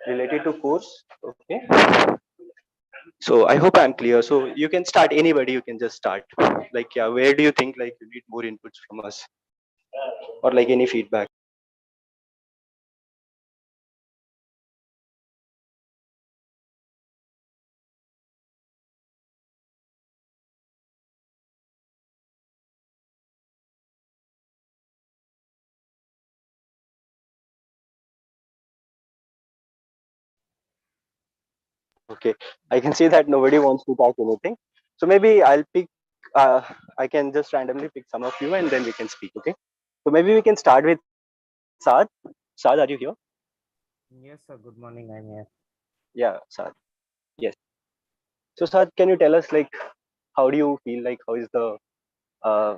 related to course. Okay. So I hope I'm clear. So you can start, anybody, you can just start. Like, yeah, where do you think like you need more inputs from us or like any feedback? Okay. I can see that nobody wants to talk anything. So maybe I'll pick, uh, I can just randomly pick some of you and then we can speak. Okay. So maybe we can start with Saad. Saad, are you here? Yes, sir. Good morning. I'm here. Yeah, Saad. Yes. So Saad, can you tell us like how do you feel like how is the uh,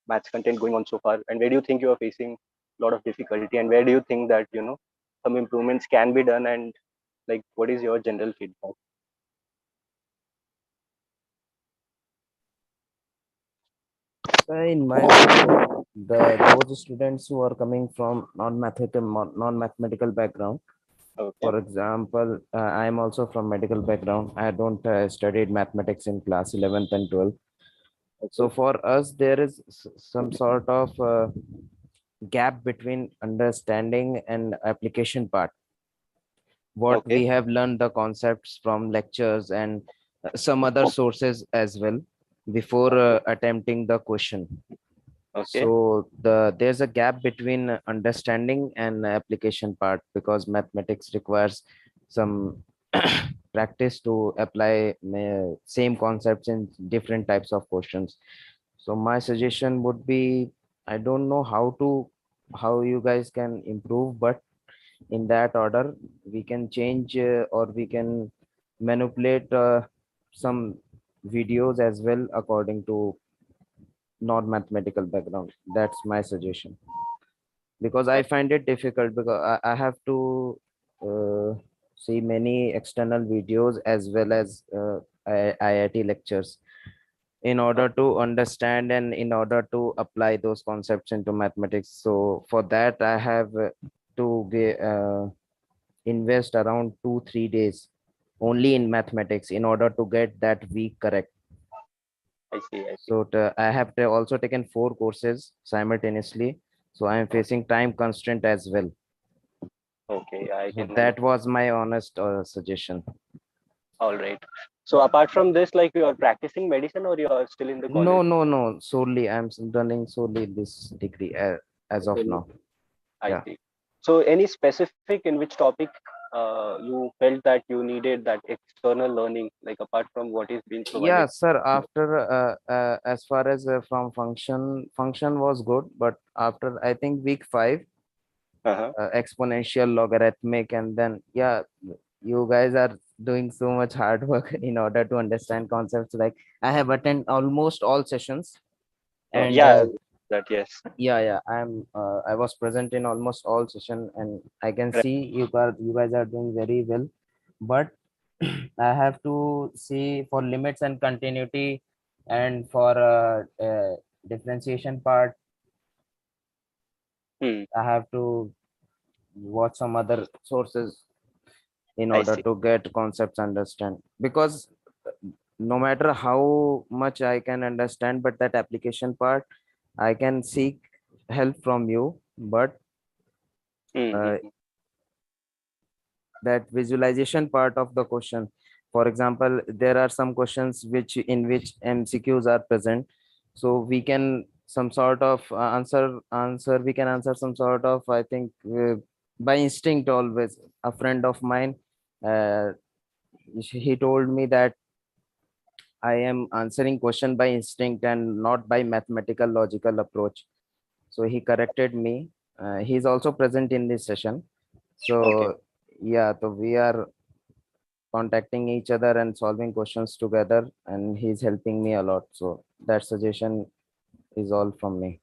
maths content going on so far, and where do you think you are facing a lot of difficulty, and where do you think that some improvements can be done, and like what is your general feedback? So in my opinion, those students who are coming from non-mathematical background, Okay. for example, I am also from medical background. I don't studied mathematics in class 11th and 12th. So Okay. for us, there is some sort of gap between understanding and application part. What Okay. we have learned the concepts from lectures and some other sources as well before Okay. attempting the question. Okay. So there's a gap between understanding and application part because mathematics requires some practice to apply same concepts in different types of questions. So my suggestion would be, I don't know how you guys can improve, but in that order we can change or we can manipulate some videos as well according to non-mathematical background. That's my suggestion because I find it difficult because I have to see many external videos as well as IIT lectures in order Okay. to understand and in order to apply those concepts into mathematics. So for that I have invest around 2 3 days only in mathematics in order to get that week correct. I see. I see. So I have also taken 4 courses simultaneously. So I am facing time constraint as well. Okay. Yeah, I So can that understand. was my honest suggestion. All right. So apart from this, like you are practicing medicine or you are still in the No, college? no, no. Solely, I'm running solely this degree as of Only. now. I Yeah. see. So any specific in which topic you felt that you needed that external learning, like apart from what is being Yeah, provided? sir. After as far as from function was good, but after I think week 5, Uh-huh. exponential, logarithmic, and then yeah, you guys are doing so much hard work in order to understand concepts. Like I have attended almost all sessions, and Yeah, that yes. yeah, I was present in almost all session, and I can Correct. see you guys are doing very well, but I have to see for limits and continuity and for differentiation part. Hmm. I have to watch some other sources in I order see. to get concepts understand, because no matter how much I can understand, but that application part I can seek help from you, but uh, Mm-hmm. that visualization part of the question, for example, there are some questions which in which MCQs are present, so we can some sort of answer we can answer some sort of, I think, by instinct. Always a friend of mine, uh, he told me that I am answering question by instinct and not by mathematical logical approach. So he corrected me. He's also present in this session. Okay. So yeah, so we are contacting each other and solving questions together, and he's helping me a lot. So that suggestion is all from me.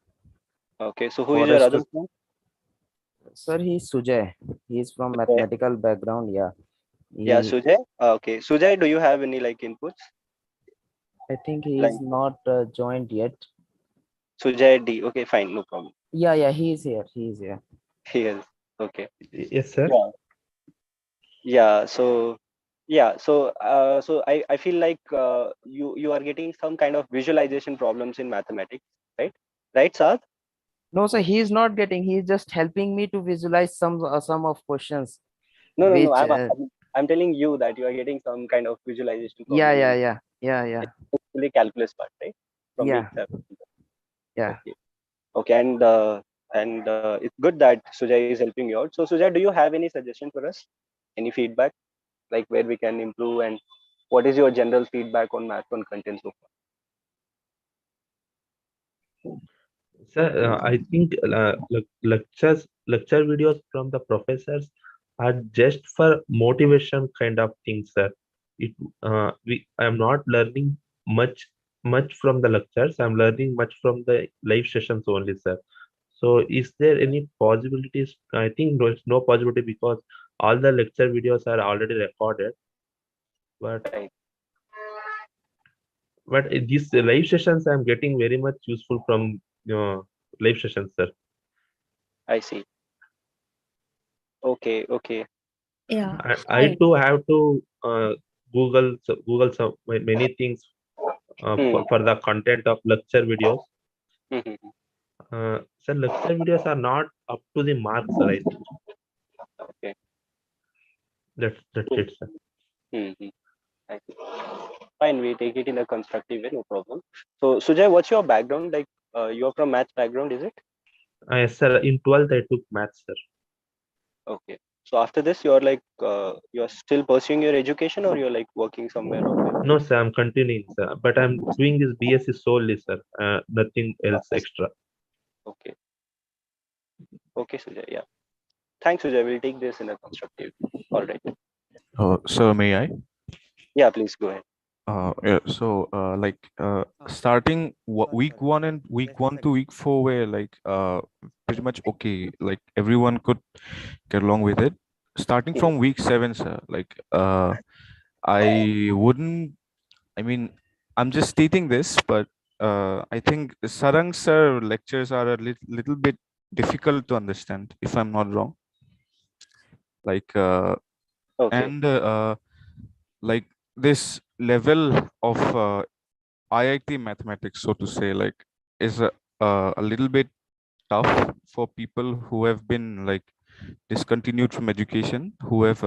Okay. So who is For your us other to, friend? sir, he's Sujay. He's from Okay. mathematical background. Yeah, Yeah, he. Sujay. Okay. Sujay, do you have any like inputs? I think he Like is not joined yet. Sujay D. Okay, fine, no problem. Yeah, he is here. He is here. Yes. Okay. Yes, sir. Yeah. Yeah. So I feel like you are getting some kind of visualization problems in mathematics, right? Right, Saad? No, sir, he is not getting. He is just helping me to visualize some of questions, No, no, no. which I'm telling you that you are getting some kind of visualization yeah, problem yeah, in yeah, yeah, yeah, the calculus part, right? From week yeah, 7. yeah. Okay. Okay, and it's good that Sujay is helping you out. So Sujay, do you have any suggestion for us? Any feedback, like where we can improve, and what is your general feedback on math on content so Sir, I think lecture videos from the professors are just for motivation kind of things, sir. It I am not learning much from the lectures. I'm learning much from the live sessions only, sir. So, is there any possibilities? I think there's no possibility because all the lecture videos are already recorded. But far? Right. these live sessions, I'm getting very much useful from live sessions, sir. I see. Okay, okay. Yeah, I hi. too have to Google some many things Hmm. for the content of lecture videos. Hmm, hmm, hmm. Sir, lecture videos are not up to the mark, sir. I think Okay. that's Hmm, it, sir. hmm, hmm. I see. Fine, we take it in a constructive way, no problem. So Sujay, what's your background? Like, you're from maths background, is it? Yes, sir. In 12th, I took maths, sir. Okay. So after this, you're like, you're still pursuing your education, or you're like working somewhere out there? No, sir. I'm continuing, sir. But I'm doing this BSc solely, sir. Nothing else extra. Okay. Okay, Sujay. Yeah. Thanks, Sujay. We'll take this in a constructive. All right. So may I? Yeah, please go ahead. Yeah, so starting week one and week one to week four were pretty much okay. Like everyone could get along with it. Starting Mhm. from week seven, sir, I wouldn't. I mean, I'm just stating this, but I think Sarang sir lectures are a little bit difficult to understand, if I'm not wrong. Like Okay. and like this level of IIT mathematics, so to say, is a little bit tough for people who have been discontinued from education, who have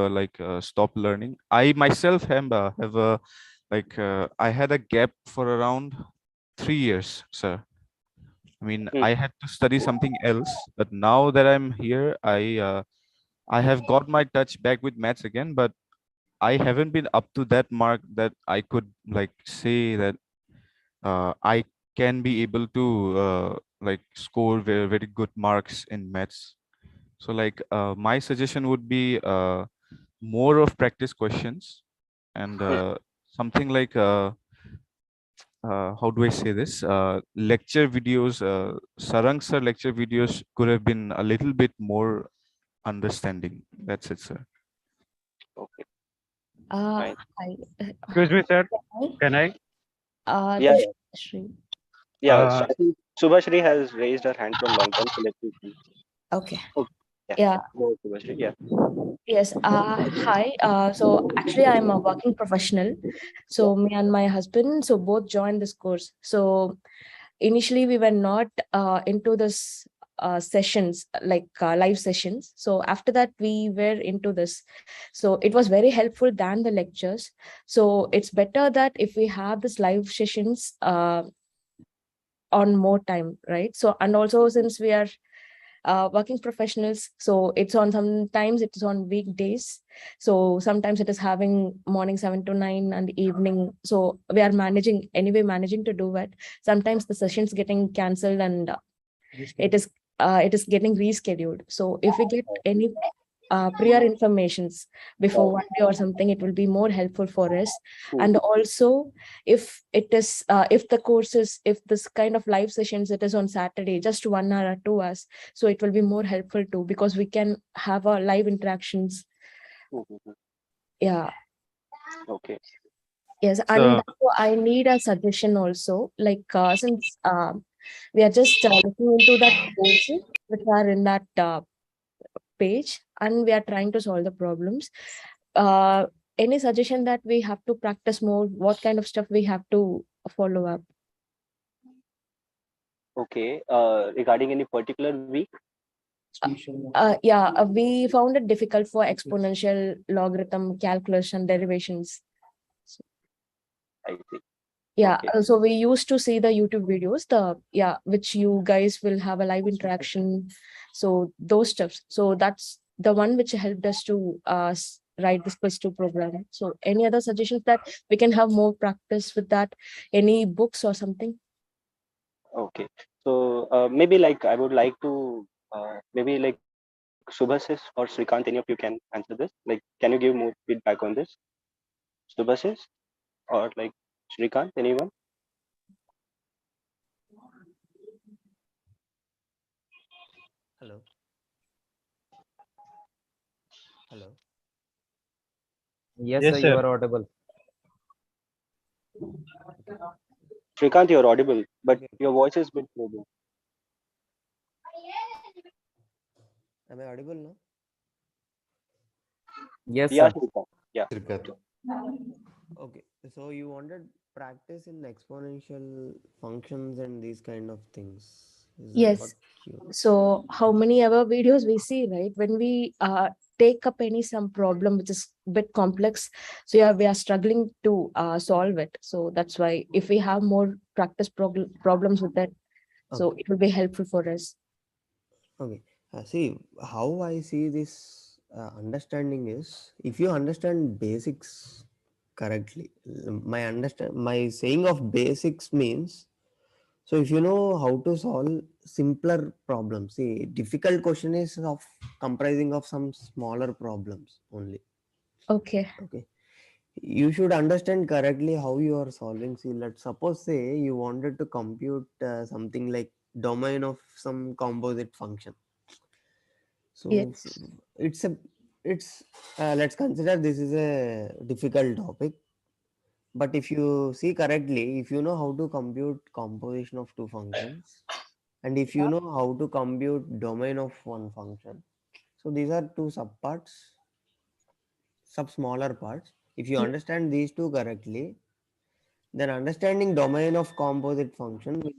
stopped learning. I myself have a I had a gap for around 3 years, sir. I mean, Hmm. I had to study something else, but now that I'm here, I have got my touch back with maths again, but I haven't been up to that mark that I could say that I can be able to score very good marks in maths. So my suggestion would be more of practice questions and Hmm. something how do I say this? Lecture videos, Sarang sir lecture videos could have been a little bit more understanding. That's it, sir. Okay. Uh, Fine. hi. Excuse me, sir. Hi. Can I? Yeah. This Yeah. is Shri. Yeah. So Uh, I think Subhashri has raised her hand from long time. So let's see. Okay. Okay. Yeah. Yeah. Go ahead, Subhashri. Yeah. Yes. Hi. So actually, I'm a working professional. Yeah. So me and my husband, so both joined this course. So initially, we were not into this sessions live sessions. So after that, we were into this. So it was very helpful than the lectures. So it's better that if we have this live sessions on more time, right? So and also since we are working professionals, so it's on, sometimes it's on weekdays, so sometimes it is having morning 7 to 9 and evening, so we are managing to do it. Sometimes the sessions getting cancelled and it is getting rescheduled. So if we get any prior informations before one day or something, it will be more helpful for us. Hmm. And also, if it is if the courses, if this kind of live sessions, it is on Saturday, just 1 hour or 2 hours, so it will be more helpful too, because we can have our live interactions. Hmm, hmm, hmm. Yeah. Okay. Yes, and so, also I need a suggestion also, since we are just looking into that courses which are in that page, and we are trying to solve the problems. any suggestion that we have to practice more? What kind of stuff we have to follow up? Okay. Regarding any particular week? We found it difficult for exponential, logarithm, calculus, and derivations. I see. Yeah, Okay. so we used to see the YouTube videos, which you guys will have a live interaction. So those stuffs. So that's the one which helped us to write this +2 program. So any other suggestions that we can have more practice with that? Any books or something? Okay. So maybe like I would like to maybe like Subhasis or Srikant, any of you can answer this. Like, can you give more feedback on this? Subhasis or like Srikant, anyone? Hello. Hello. Yes, Yes, sir, you sir. are audible. Srikant, you're audible, but Okay. your voice is a bit low. Am I audible now? Yes, Yeah, sir. Srikant. Yeah. Srikant. Okay. So you wanted practice in exponential functions and these kind of things. Is that Yes. what you? So how many ever videos we see, right? When we take up some problem which is a bit complex, so yeah, we are struggling to solve it. So that's why if we have more practice problems with that, so Okay. it will be helpful for us. Okay. See, how I see this understanding is if you understand basics correctly, my saying of basics means, so if you know how to solve simpler problems, see, difficult question is of comprising of some smaller problems only. Okay. Okay. You should understand correctly how you are solving. See, let's suppose say you wanted to compute something like domain of some composite function. So Yes. it's a it's let's consider this is a difficult topic. But if you see correctly, if you know how to compute composition of two functions, and if you know how to compute domain of one function, so these are two subparts, sub smaller parts. If you understand these two correctly, then understanding domain of composite function will,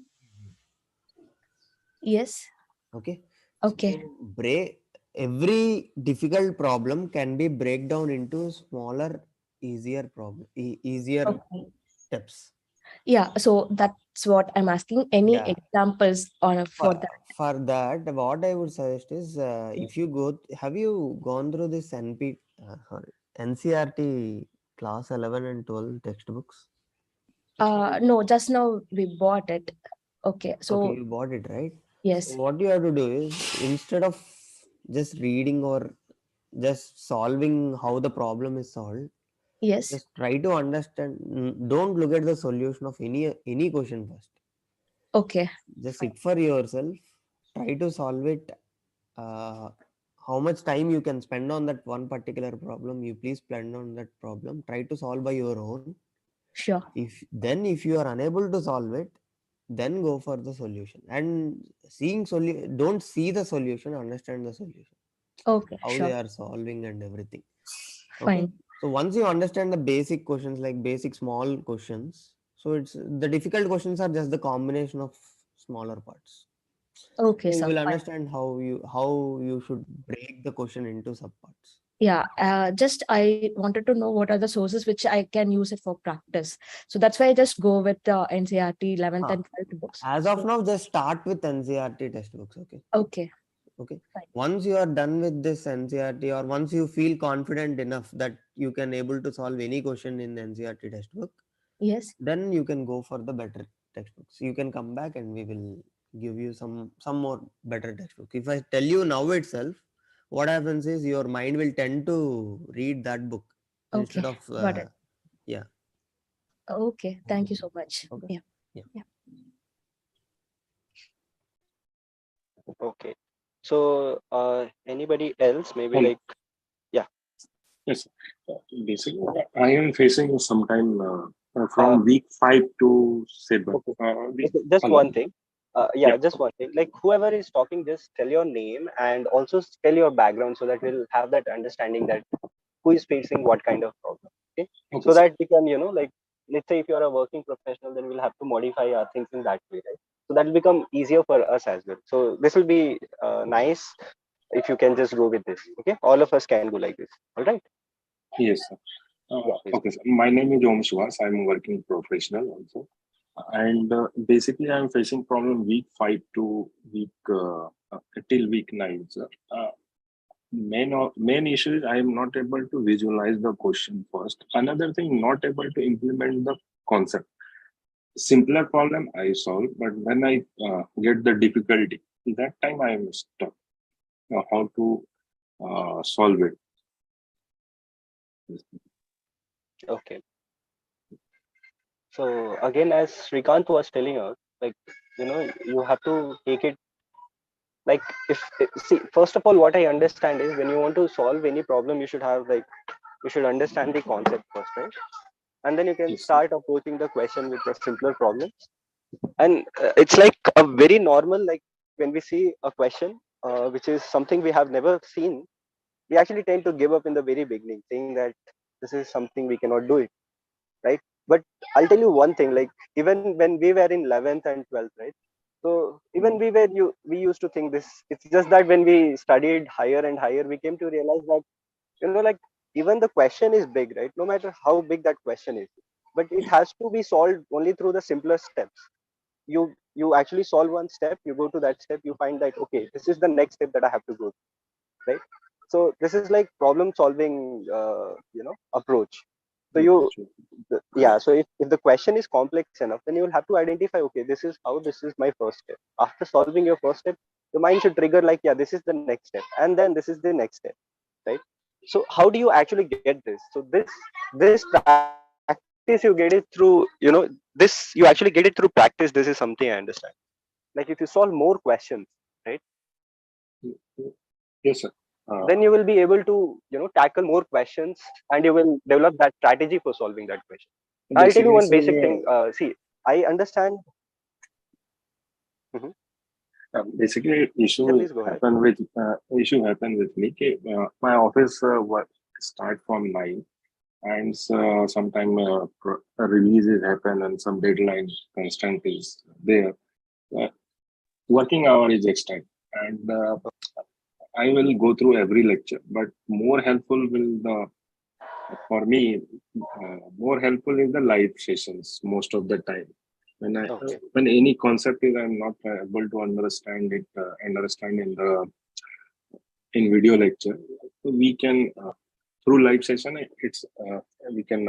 Yes. okay. Okay. So break every difficult problem can be break down into smaller, easier problem, easier Okay. steps. Yeah. So that's what I'm asking. Any Yeah. examples on for that? For that, what I would suggest is if you have you gone through this NCRT class 11 and 12 textbooks? No, just now we bought it. Okay. Okay, So you bought it, right? So yes. what you have to do is instead of just reading or just solving how the problem is solved, Yes. just try to understand. Don't look at the solution of any question first. Okay. Just Fine. sit for yourself, try to solve it. uh, how much time you can spend on that one particular problem, you please plan on that problem, try to solve by your own. Sure. If you are unable to solve it, then go for the solution, and don't see the solution, understand the solution, Okay. how they Sure. are solving and everything. Okay. Fine. So once you understand the basic questions, like basic small questions, so it's the difficult questions are just the combination of smaller parts. Okay, So you sir. will Fine. understand how you should break the question into subparts. Yeah. Just I wanted to know what are the sources which I can use it for practice. So that's why I just go with the NCRT 11th Huh. and 12th books. As of now, just start with NCRT textbooks. Okay. Okay. Okay. Fine. Once you are done with this NCRT, or once you feel confident enough that you can able to solve any question in the NCRT textbook, Yes. then you can go for the better textbooks. You can come back and we will give you some more better textbook. If I tell you now itself, what happens is your mind will tend to read that book Okay. instead of Got it. yeah. Okay. Thank you so much. Okay. Yeah. Yeah. Yeah. Okay. So anybody else? Maybe Hello. like Yes. Basically, I am facing sometime uh, from week 5 to 7. okay. Just Hello. one thing. Yeah. Just one thing. Like whoever is talking, just tell your name and also tell your background so that we'll have that understanding that who is facing what kind of problem. Okay, Okay, so sir. that we can, like, let's say if you are a working professional, then we'll have to modify our things in that way, right? So that will become easier for us as well. So this will be nice if you can just go with this. Okay, all of us can go like this. All right. Yes, sir. Yeah, please. Okay, sir. My name is Om Shivas. I'm a working professional also. And basically, I'm facing problem week 5 to week till week 9, sir. Main issue is I am not able to visualize the question first. Another thing, not able to implement the concept. Simpler problem I solve, but when I get the difficulty, that time I am stuck. How to solve it? Okay. So again, as Srikanth was telling us, like, you have to take it like, if see, first of all, what I understand is when you want to solve any problem, you should have, like, you should understand the concept first, right? And then you can Yes, sir. start approaching the question with the simpler problems. And it's like a very normal, like, when we see a question which is something we have never seen, we actually tend to give up in the very beginning, saying that this is something we cannot do it, right? But I'll tell you one thing, like, even when we were in 11th and 12th, right? So even we used to think this. It's just that when we studied higher and higher, we came to realize that, like, even the question is big, right? No matter how big that question is, but it has to be solved only through the simplest steps. You actually solve one step, you go to that step, you find that, okay, this is the next step that I have to go, right? So this is like problem solving approach. So yeah, so if the question is complex enough, then you will have to identify, okay, this is my first step. After solving your first step, your mind should trigger, like, yeah, this is the next step, and then this is the next step, right? So how do you actually get this? So this practice, you get it through, this you actually get it through practice. This is something I understand. Like, if you solve more questions, right, Yes, sir. then you will be able to, tackle more questions, and you will develop that strategy for solving that question. I'll tell you Basically, one sir, basic thing. See, I understand. Mhm. basically Yeah, please go ahead. issue happened with me. My office work start from 9, and sometime releases happen and some deadline constant is there. Uh, Working hour is extra, and I will go through every lecture, but more helpful will the for me more helpful is the live sessions most of the time. Okay. When any concept is I'm not able to understand it, understand in video lecture, so we can through live session it's we can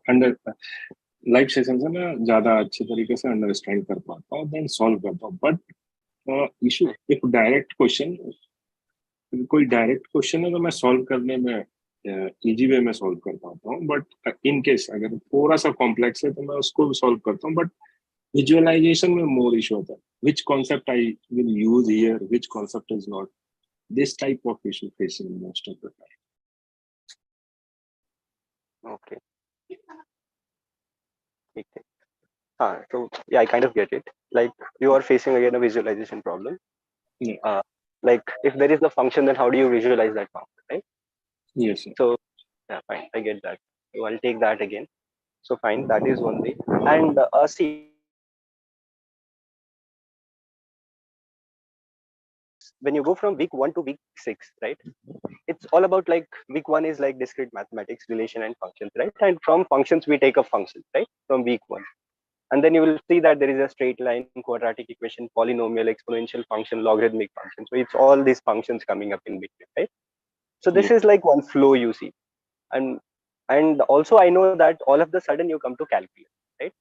under live sessions है मैं ज्यादा अच्छे तरीके से understand कर पाता हूँ then solve करता हूँ बट इशू एक डायरेक्ट क्वेश्चन कोई डायरेक्ट क्वेश्चन है तो मैं सॉल्व करने में इजी वे में सॉल्व कर पाता हूँ बट इन केस अगर थोड़ा सा कॉम्प्लेक्स है तो मैं उसको भी सॉल्व करता हूँ बट विजुअलाइजेशन में मोर इशू होता है विच concept I will use here which concept is not this type of issue facing most of the time. Okay. Okay. So yeah, I kind of get it. Like, you are facing again a visualization problem. Yeah. Like, if there is the function, then how do you visualize that function, right? Yes, sir. So yeah, fine, I get that. So I'll take that again. So fine, that is one way. And see, when you go from week 1 to week 6, right, it's all about, like, week 1 is like discrete mathematics, relation and functions, right? And from functions we take a function, right, from week 1. And then you will see that there is a straight line, quadratic equation, polynomial, exponential function, logarithmic function. So it's all these functions coming up in between, right? So this is like one flow you see. And also I know that all of the sudden you come to calculus, right?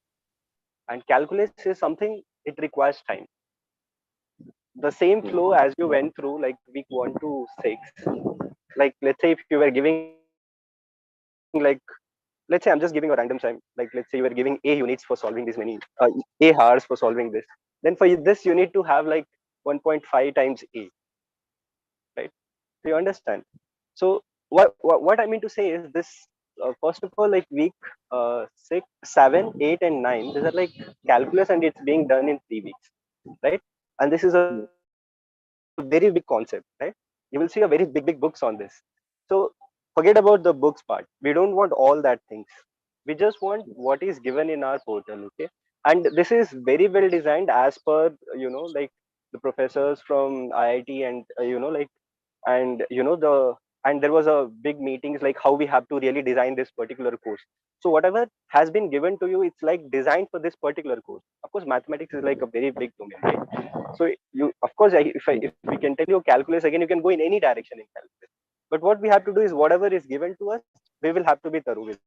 And calculus is something, it requires time. The same flow as you went through, like, week 1 to 6. Like, let's say if you were giving, like, let's say I'm just giving a random time, like, let's say you were giving a units for solving this many a hours for solving this, then for this you need to have like 1.5 times a, right? Do you understand? So what I mean to say is this, first of all, like, week 6, 7, 8 and 9, these are like calculus, and it's being done in 3 weeks, right? And this is a very big concept, right? You will see a very big books on this. So forget about the books part. We don't want all that things. We just want what is given in our portal. Okay, and this is very well designed as per like the professors from IIT, and like, and and there was a big meetings like how we have to really design this particular course. So whatever has been given to you, it's like designed for this particular course. Of course mathematics is like a very big domain, right? So you, of course, if we can tell you calculus again, you can go in any direction in calculus. But what we have to do is whatever is given to us, we will have to be thorough with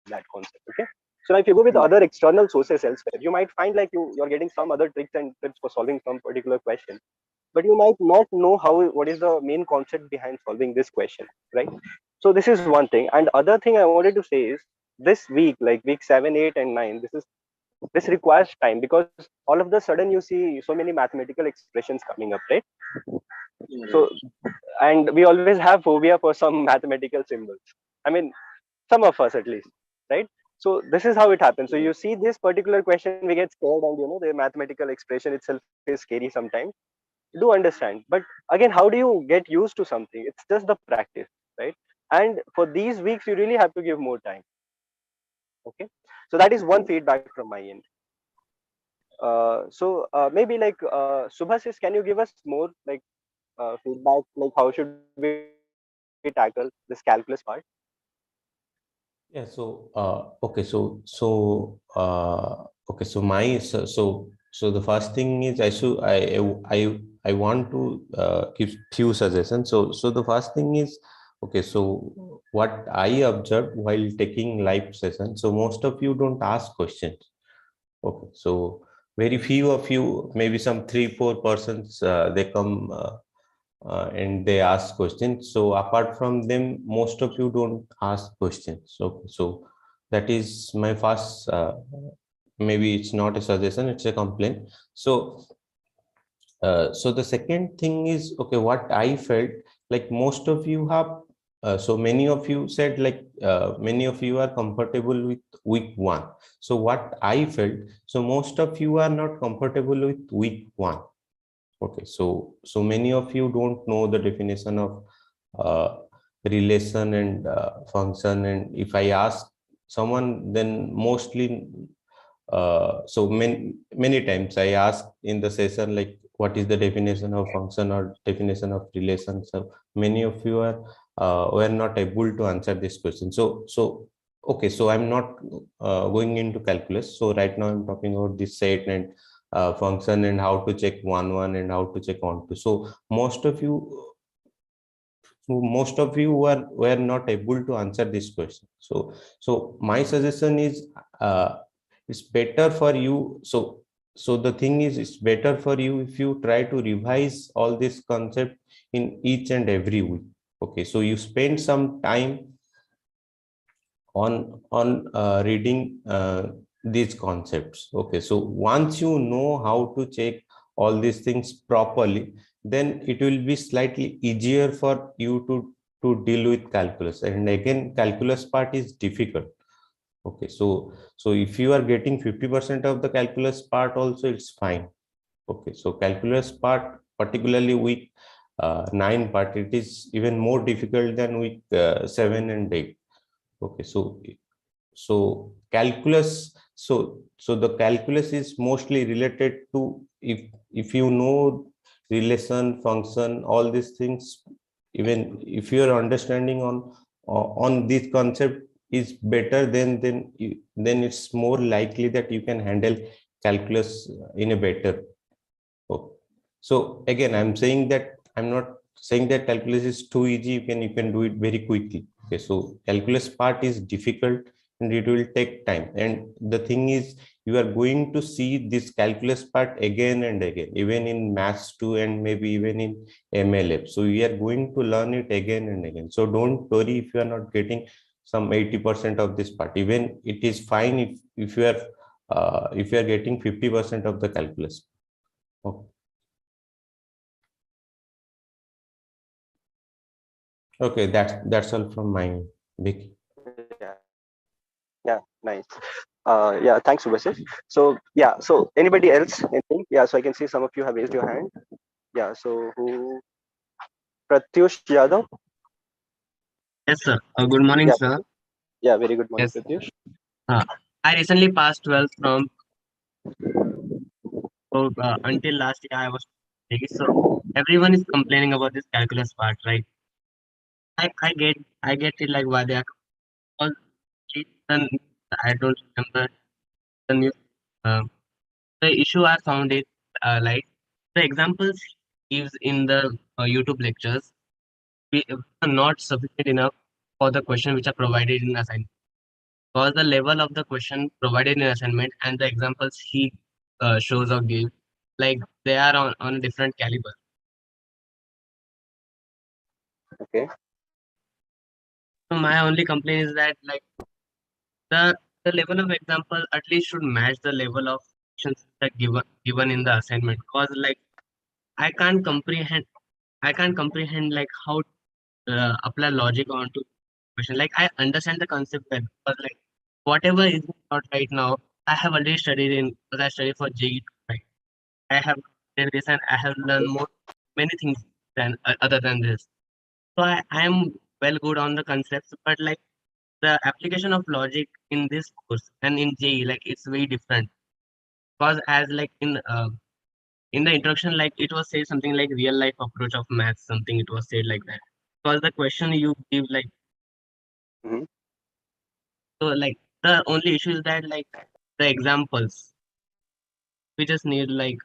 that concept. Okay, so now if you go with other external sources elsewhere, you might find like you're getting some other tricks and tips for solving some particular question, but you might not know how, what is the main concept behind solving this question, right? So this is one thing. And other thing I wanted to say is, this week, like week 7, 8 and 9, this requires time, because all of the sudden you see so many mathematical expressions coming up, right? So, and we always have phobia for some mathematical symbols. I mean, some of us at least, right? So this is how it happens. So you see this particular question, we get scared, and the mathematical expression itself is scary sometimes. Do understand, but again, how do you get used to something? It's just the practice, right? And for these weeks you really have to give more time. Okay, so that is one feedback from my end. Maybe like Subhasis, can you give us more like feedback, like how should we tackle this calculus part? Yeah, so okay, so my so the first thing is I want to give few suggestions. So the first thing is, okay, so what I observed while taking live session, so most of you don't ask questions. Okay, so very few of you, maybe some 3-4 persons, they come and they ask questions. So apart from them, most of you don't ask questions. So that is my first, maybe it's not a suggestion, it's a complaint. So so the second thing is, okay, what I felt like most of you have, so many of you said like many of you are comfortable with week 1. So what I felt, so most of you are not comfortable with week 1. Okay, so many of you don't know the definition of relation and function, and if I ask someone, then mostly so many times I ask in the session like what is the definition of function or definition of relation. So many of you are were not able to answer this question. So okay, so I'm not going into calculus. So right now I'm talking about this set and function and how to check 1 and how to check 2. So most of you were not able to answer this question. So my suggestion is it's better for you. So the thing is, it's better for you if you try to revise all this concept in each and every week. Okay, so you spend some time on reading these concepts. Okay, so once you know how to check all these things properly, then it will be slightly easier for you to deal with calculus. And again, calculus part is difficult. Okay, so if you are getting 50% of the calculus part also, it's fine. Okay, so calculus part, particularly week 9 part, it is even more difficult than week 7 and 8. Okay, so calculus, so the calculus is mostly related to, if you know relation, function, all these things, even if your understanding on this concept is better, then it's more likely that you can handle calculus in a better. Okay. So again, I'm saying that I'm not saying that calculus is too easy, you can do it very quickly. Okay, so calculus part is difficult and it will take time, and the thing is, you are going to see this calculus part again and again, even in maths 2 and maybe even in MLF. So we are going to learn it again and again. So don't worry if you are not getting some 80% of this part. Even it is fine if you are getting 50% of the calculus. Okay. Okay, that's all from my Vicky. Yeah, nice. Yeah, thanks, Subhasis. So yeah, so anybody else, anything? Yeah, so I can see some of you have raised your hand. Yeah, so who? Pratyush Yadav. Yes, sir. Good morning, Yeah, sir. yeah, very good morning, Yes. Pratyush. I recently passed 12th from, so until last year I was taking. So everyone is complaining about this calculus part, right? I get it like why they are all and I don't remember the new the issue I found is like the examples gives in the YouTube lectures are not sufficient enough for the question which are provided in assignment. Because the level of the question provided in assignment and the examples he shows or gives, like they are on a different caliber. Okay. So my only complaint is that like the level of example at least should match the level of questions that given in the assignment. Because like I can't comprehend like how apply logic onto question. Like I understand the concept well, but like whatever is not right now, I have already studied in because I studied for JEE. Right? I have studied this and I have learned more many things than other than this. So I am well good on the concepts, but like the application of logic in this course and in JEE, like it's very different. Because as like in the introduction, like it was said something like real life approach of maths, something it was said like that. Because the question you give like Mhm. so like the only issue is that like the examples we just need like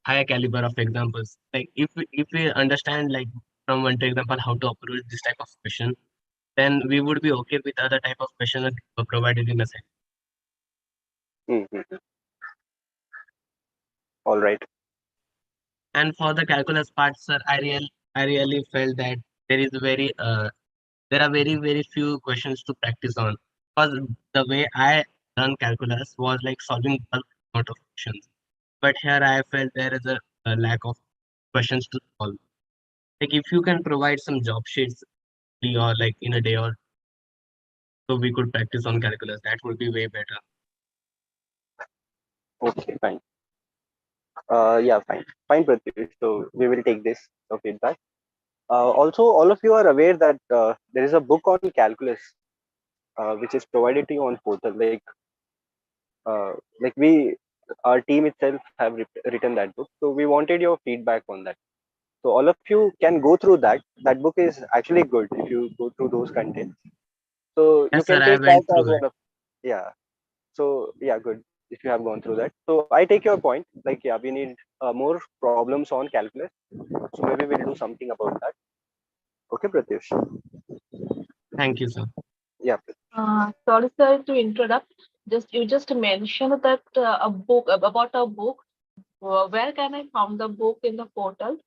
higher caliber of examples. Like if we understand like from one to example how to approach this type of question, then we would be okay with other type of question that were provided in the set. Mhm. All right. And for the calculus part, sir, I really felt that there is there are very few questions to practice on. Because the way I done calculus was like solving bulk amount of questions. But here I felt there is a lack of questions to solve. Like if you can provide some job sheets or like in a day or so we could practice on calculus, that would be way better. Okay, fine. Yeah, fine. Fine, Pratyush. So we will take this feedback. Also, all of you are aware that there is a book on calculus which is provided to you on portal. Like we, our team itself have written that book. So we wanted your feedback on that. So all of you can go through that. That book is actually good if you go through those contents. So you Yes, sir, can I take that went through as that. one of, yeah. So yeah, good if you have gone through that. So I take your point. Like yeah, we need more problems on calculus. So maybe we'll do something about that. Okay, Pratyush. Thank you, sir. Yeah. Sorry, sir, to interrupt. You just mentioned that a book about a book. Where can I find the book in the portal?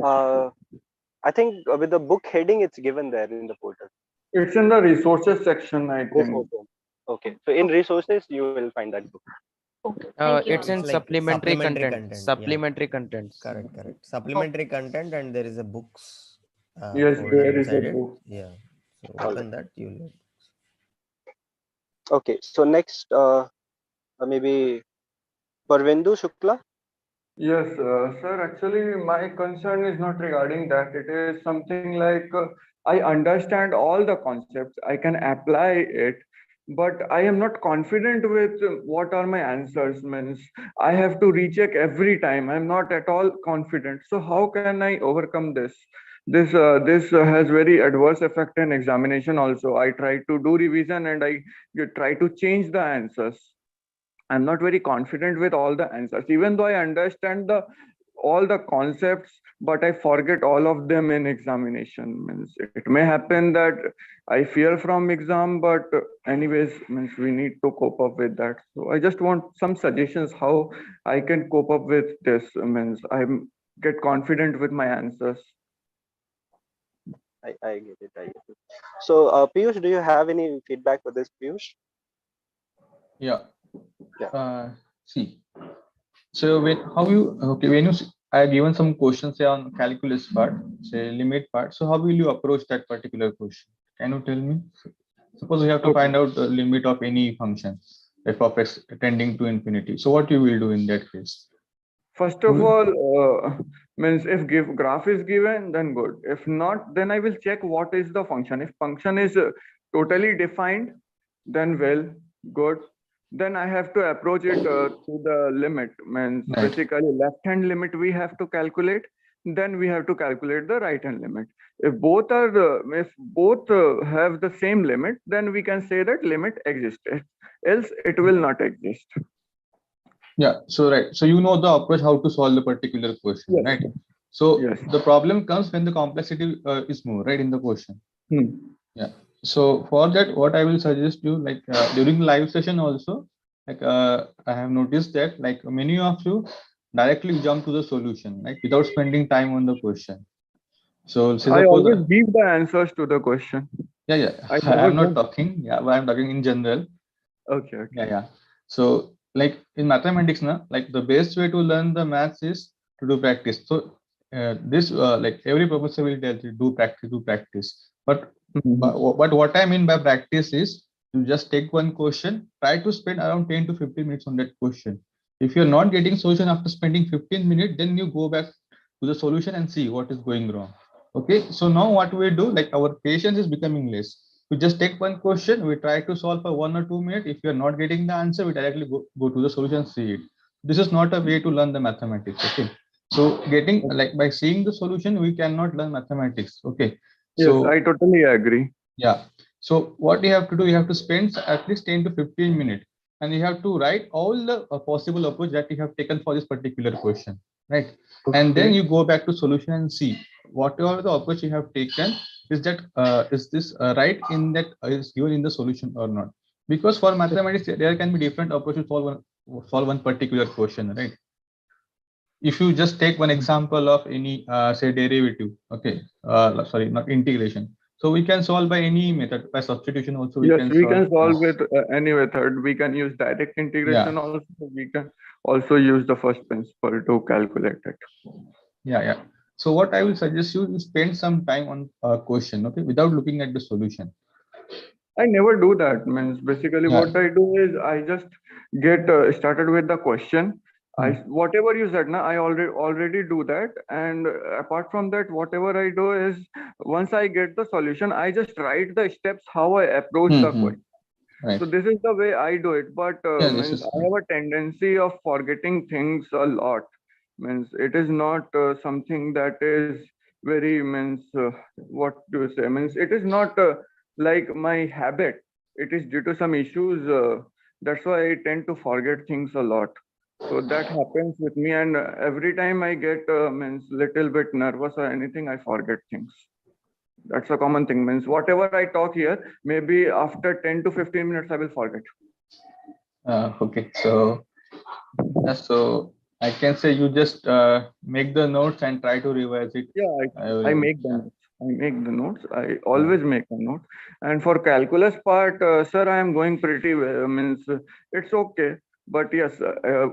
I think with the book heading, it's given there in the portal. It's in the resources section, I Oh, think. okay. So in resources, you will find that book. Okay, thank you. It's in It's like supplementary content. yeah. Supplementary contents. Correct. Supplementary content, and there is a books Yes, folder there is a inside it. book. Yeah. So All open that, you'll Okay. So next, maybe Parvendu Shukla. Yes, sir. Actually, my concern is not regarding that. It is something like I understand all the concepts, I can apply it, but I am not confident with what are my answers. Means I have to recheck every time. I'm not at all confident. So how can I overcome this? This has very adverse effect in examination. Also, I try to do revision and I try to change the answers. I'm not very confident with all the answers, even though I understand the all the concepts, but I forget all of them in examination. Means it may happen that I fear from exam, but anyways, means we need to cope up with that. So I just want some suggestions how I can cope up with this. Means I get confident with my answers. I get it. I get it. So Piyush, do you have any feedback for this, Piyush? Yeah. Yeah. See, so when you I have given some questions say on calculus part, say limit part. So how will you approach that particular question? Can you tell me? Suppose you have to find out the limit of any function, f of x tending to infinity. So what you will do in that case? First of all, means if graph is given, then good. If not, then I will check what is the function. If function is totally defined, then well, good. Then I have to approach it to the limit. Means Right. basically left hand limit we have to calculate. Then we have to calculate the right hand limit. If both have the same limit, then we can say that limit exists. Else it will not exist. Yeah, so right. So you know the approach how to solve the particular question, Yes. right? So Yes. the problem comes when the complexity is more, right, in the question. Hmm. Yeah. So for that, what I will suggest you, like during live session also, like I have noticed that like many of you directly jump to the solution, like without spending time on the question. So say I suppose, always give the answers to the question. yeah, I never I'm not don't. talking, yeah, but I'm talking in general. Okay, okay. Yeah. So like in mathematics now, like the best way to learn the maths is to do practice. So this like every professor will tell you do practice. But what I mean by practice is you just take one question, try to spend around 10 to 15 minutes on that question. If you're not getting solution after spending 15 minutes, then you go back to the solution and see what is going wrong. Okay, so now what we do, like our patience is becoming less. We just take one question, we try to solve for 1 or 2 minutes. If you're not getting the answer, we directly go to the solution, see it. This is not a way to learn the mathematics. Okay, so getting like by seeing the solution, we cannot learn mathematics. Okay, Yes, so I totally agree. yeah. So what you have to do, you have to spend at least 10 to 15 minutes and you have to write all the possible approach that you have taken for this particular question, right? And then you go back to solution and see whatever the approach you have taken, is that is this right in that is given in the solution or not? Because for mathematics, there can be different approaches to solve one particular question, right? If you just take one example of any say derivative, okay, sorry, not integration. So we can solve by any method, by substitution also we Yes, can we solve. can solve with any method. We can use direct integration also. We can also use the first principle to calculate it. Yeah. So what I will suggest you is spend some time on a question, okay, without looking at the solution. I never do that. Means basically what I do is I just get started with the question. Whatever you said, na, I already do that. And apart from that, whatever I do is once I get the solution, I just write the steps how I approach the question. Right. So this is the way I do it. But means I have a tendency of forgetting things a lot. Means it is not something that is very means what do you say? Means it is not like my habit. It is due to some issues. That's why I tend to forget things a lot. So that happens with me, and every time I get means little bit nervous or anything, I forget things. That's a common thing. Means whatever I talk here, maybe after 10 to 15 minutes, I will forget. Okay, so I can say you just make the notes and try to revise it. Yeah, I make the notes. I make the notes. I always make a note. And for calculus part, sir, I am going pretty well. Means it's okay. But yes,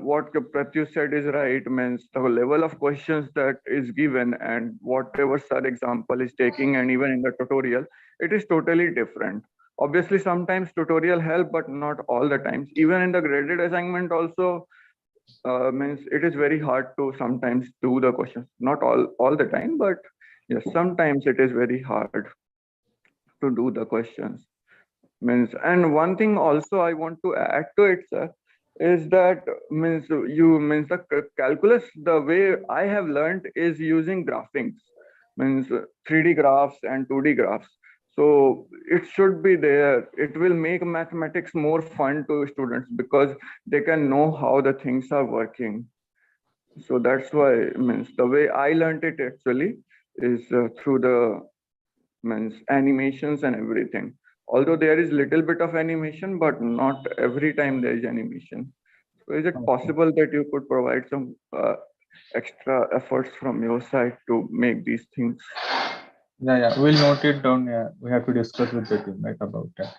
what Pratyush said is right. Means the level of questions that is given and whatever sir example is taking, and even in the tutorial, it is totally different. Obviously, sometimes tutorial help, but not all the times. Even in the graded assignment also, means it is very hard to sometimes do the questions. Not all the time, but yes, sometimes it is very hard to do the questions. Means, and one thing also I want to add to it, sir, is that means the calculus, the way I have learned is using graphings, means 3D graphs and 2D graphs. So it should be there. It will make mathematics more fun to students because they can know how the things are working. So that's why means the way I learned it actually is through the means animations and everything. Although there is little bit of animation, but not every time there is animation. So is it possible that you could provide some extra efforts from your side to make these things? Yeah, we'll note it down. Yeah, we have to discuss with the team, right, about that.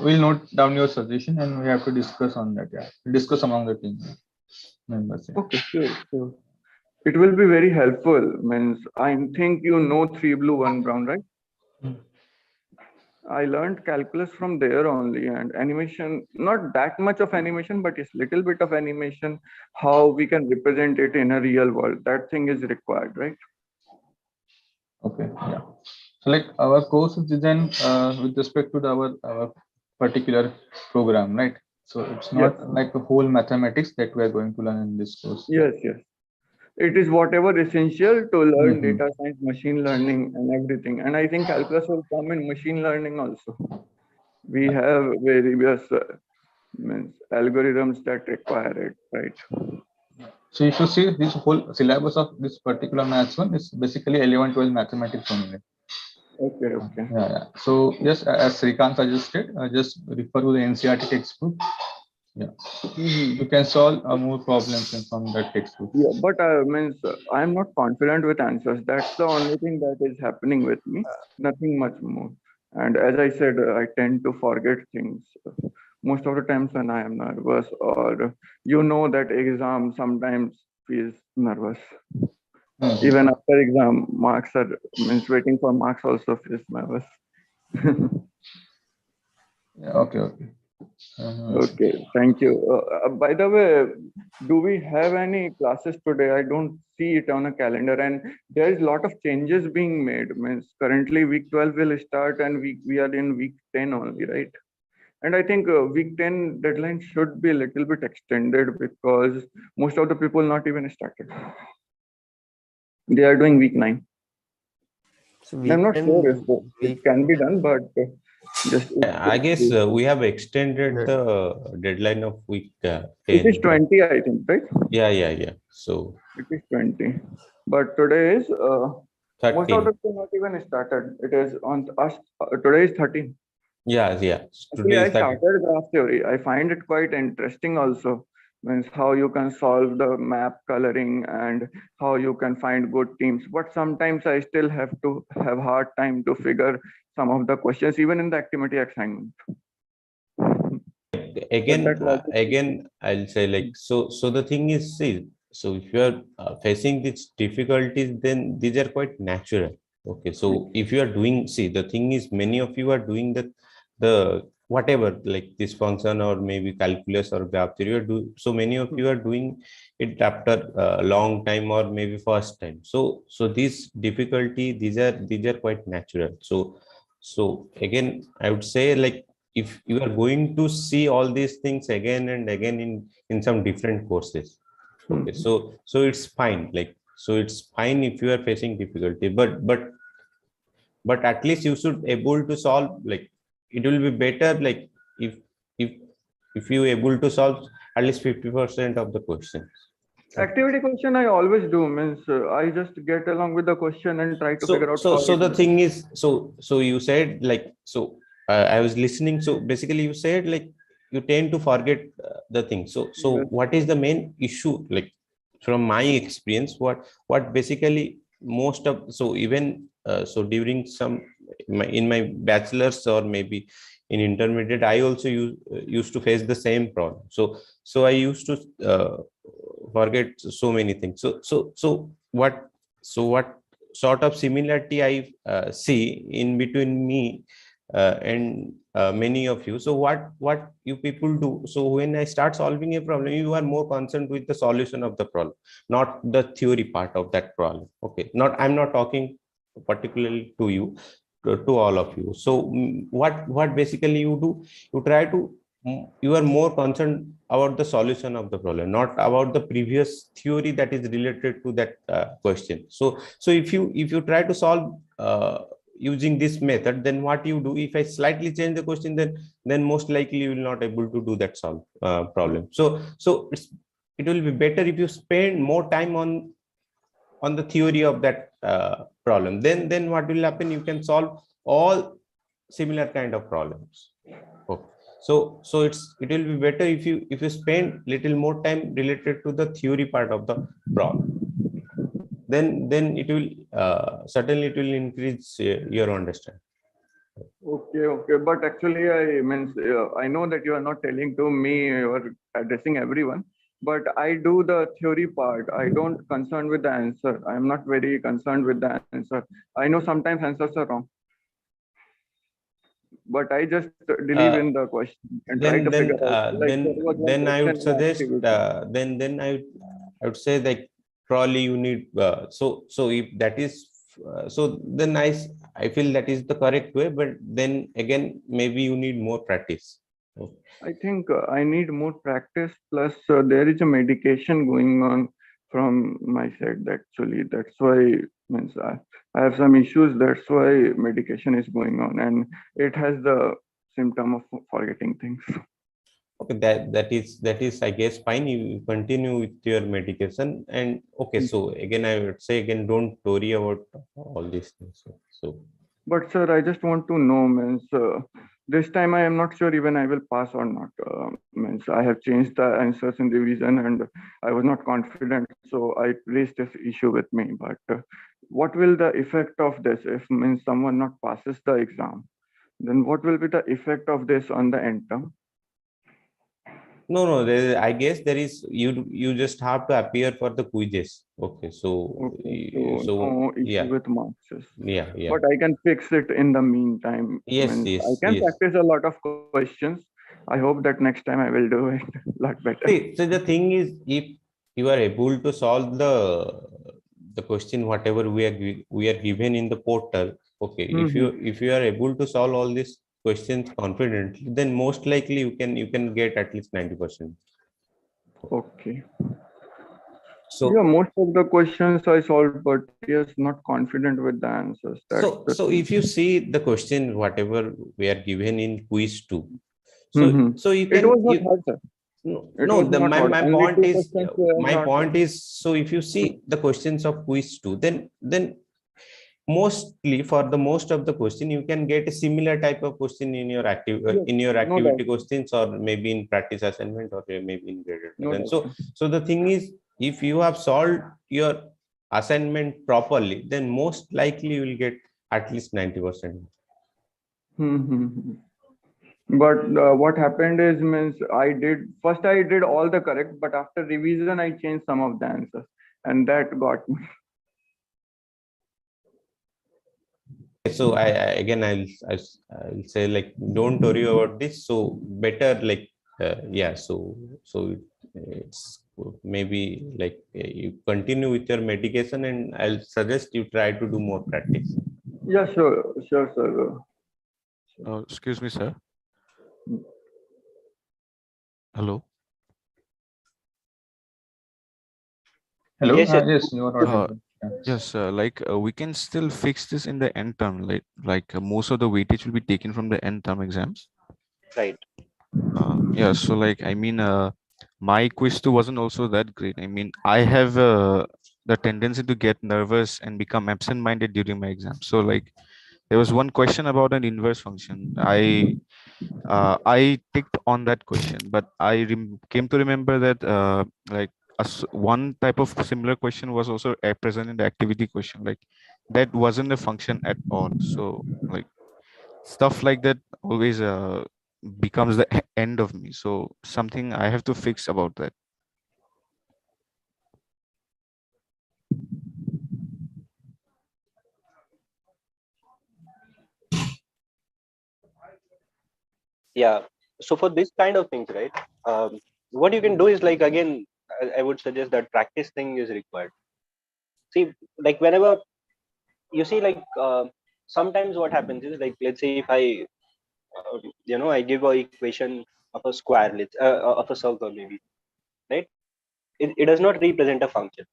We'll note down your suggestion and we have to discuss on that. Yeah, we'll discuss among the team members. Yeah. Okay, sure. It will be very helpful. Means I think you know 3 blue, 1 brown, right? I learned calculus from there only, and animation, not that much of animation, but it's little bit of animation, how we can represent it in a real world. That thing is required, right? Okay, yeah. So like our course is designed with respect to our particular program, right? So it's Yes, not like the whole mathematics that we are going to learn in this course. yes, yes. It is whatever essential to learn Mhm. data science, machine learning, and everything. And I think calculus will come in machine learning also. We have various means algorithms that require it, right? So if you see this whole syllabus of this particular maths one is basically 11, 12 mathematics only. Okay, okay. Yeah, yeah. So yes, as Srikanth suggested, just refer to the NCERT textbook. Yeah, you can solve more problems from that textbook. Yeah, but means I'm not confident with answers. That's the only thing that is happening with me. Nothing much more. And as I said, I tend to forget things most of the times when I am nervous, or that exam sometimes feels nervous. Even after exam, marks are means waiting for marks also feels nervous. Yeah, okay, okay. Okay, thank you. By the way, do we have any classes today? I don't see it on a calendar, and there is a lot of changes being made. Means currently week 12 will start, and we are in week 10 only, right? And I think week 10 deadline should be a little bit extended because most of the people not even started. They are doing week 9. So I'm not sure if it can be done, but just I guess we have extended the deadline of week 10. it is 20, I think, right? Yeah, yeah, yeah. So it is 20, but today is most of 13. the people not even started. It is on us. Today is 13. Yeah, yeah. Actually, Today I is 13. started graph theory. I find it quite interesting also. Means how you can solve the map coloring and how you can find good teams. But sometimes I still have to have hard time to figure some of the questions, even in the activity assignment. Again, I'll say like, so the thing is, see, so if you are facing these difficulties, then these are quite natural. Okay, so if you are doing, see, the thing is, many of you are doing the whatever, like this function or maybe calculus or graph theory, so many of you are doing it after a long time or maybe first time. So this difficulty, these are quite natural. So again, I would say, like, if you are going to see all these things again and again in some different courses, okay, so it's fine, like, so it's fine if you are facing difficulty, but at least you should able to solve, like, it will be better, like, if you able to solve at least 50% of the questions. Activity question I always do. Means I just get along with the question and try to figure out how So it the works. thing is, so you said, like, so I was listening, so basically you said, like, you tend to forget the thing. So Yes. what is the main issue? Like, from my experience, what basically most of, so even so during some in my bachelor's or maybe in intermediate, I also used to face the same problem. So I used to forget so many things. So what sort of similarity I see in between me and many of you? So what you people do? So when I start solving a problem, you are more concerned with the solution of the problem, not the theory part of that problem. Okay, I'm not talking particularly to you, to all of you. So what basically you do, you try to, you are more concerned about the solution of the problem, not about the previous theory that is related to that question. So if you try to solve using this method, then what you do, if I slightly change the question, then most likely you will not able to do that solve problem. So it will be better if you spend more time on the theory of that problem. Then what will happen, you can solve all similar kind of problems. Okay. So it will be better if you spend little more time related to the theory part of the problem. Then it will certainly it will increase your understanding. Okay. But actually, I know that you are not telling to me, you are addressing everyone. But I do the theory part. I don't concern with the answer. I am not very concerned with the answer. I know sometimes answers are wrong. but I just believe in the question and try to figure out. Like there was one then I would question in suggest activity. then I would say like probably you need so if that is so then I feel that is the correct way, but then again maybe you need more practice. I think I need more practice. Plus, there is a medication going on from my side. Actually, that's why means I have some issues. That's why medication is going on, and it has the symptom of forgetting things. Okay, that is I guess fine. You continue with your medication, and okay. So again, I would say again, don't worry about all these things. So But sir, I just want to know, means this time I am not sure even I will pass or not. Means I have changed the answers in revision and I was not confident, so I raised this issue with me. But what will the effect of this if means someone not passes the exam? Then what will be the effect of this on the end term? no, I guess there is you just have to appear for the quizzes. Okay, so No issue yeah, with marks. yeah. But I can fix it in the meantime. Yes, Means yes, I can yes. practice a lot of questions. I hope that next time I will do it a lot better. See, so the thing is, if you are able to solve the question whatever we are given in the portal, okay, if you are able to solve all these questions confidently, then most likely you can get at least 90%. Okay. So yeah, most of the questions I solved, but yes, not confident with the answers. That's so if you see the question whatever we are given in quiz 2, so you it can was not hard, sir. no was the not hard. my Only point two is questions were my not- point is, so if you see the questions of quiz 2, then mostly for the most of the question you can get a similar type of question in your in your activity questions, or maybe in practice assignment, or maybe in graded. And so the thing is, if you have solved your assignment properly, then most likely you will get at least 90%. But what happened is means I did all the correct, but after revision I changed some of the answers, and that got me. So I again I'll say like don't worry about this. So better like yeah. So it's maybe like you continue with your medication, and I'll suggest you try to do more practice. Yeah, sure, sir. Excuse me, sir. Hello. Hello. Yes, yes. Yes, you are audible. Yes, like we can still fix this in the end term, like most of the weightage will be taken from the end term exams. Right. Yeah, so like I mean, my quiz 2 wasn't also that great. I mean, I have the tendency to get nervous and become absent-minded during my exam. So like, there was one question about an inverse function. I ticked on that question, but I came to remember that like one type of similar question was also present in the activity question. Like that wasn't a function at all. So like stuff like that always becomes the end of me. So something I have to fix about that. Yeah. So for this kind of things, right? What you can do is like again, I would suggest that practice thing is required. See, like whenever you see, like sometimes what happens is like, let's say if I, I give a equation of a square, of a circle maybe, right? It does not represent a function.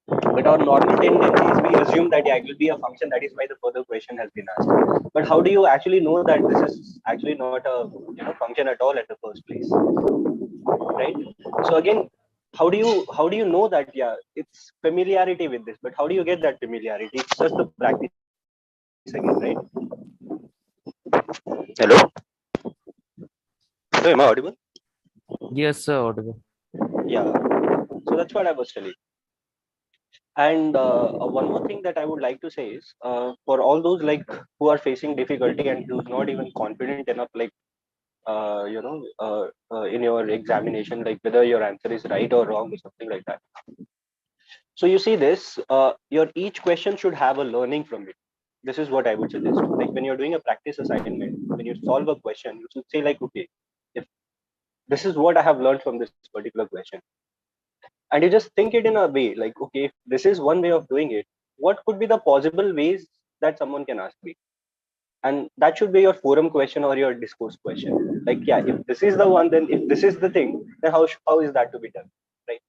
But our normal tendency is we assume that yeah, it will be a function. That is why the further question has been asked. But how do you actually know that this is actually not a function at all at the first place, right? So again, how do you know that yeah, it's familiarity with this? But how do you get that familiarity? It's just the practice again, right? Hello. Hello, am I audible? Yes, sir, audible. Yeah. So that's what I was telling. And one more thing that I would like to say is for all those like who are facing difficulty and who's not even confident enough, like in your examination, like whether your answer is right or wrong or something like that. So you see this, your each question should have a learning from it. this is what I would suggest. Like when you're doing a practice assignment, when you solve a question, you should say like, okay, if this is what I have learned from this particular question, and you just think it in a way like, okay, if this is one way of doing it, what could be the possible ways that someone can ask me? And that should be your forum question or your discourse question. Like, yeah, if this is the one, then if this is the thing, then how is that to be done, right?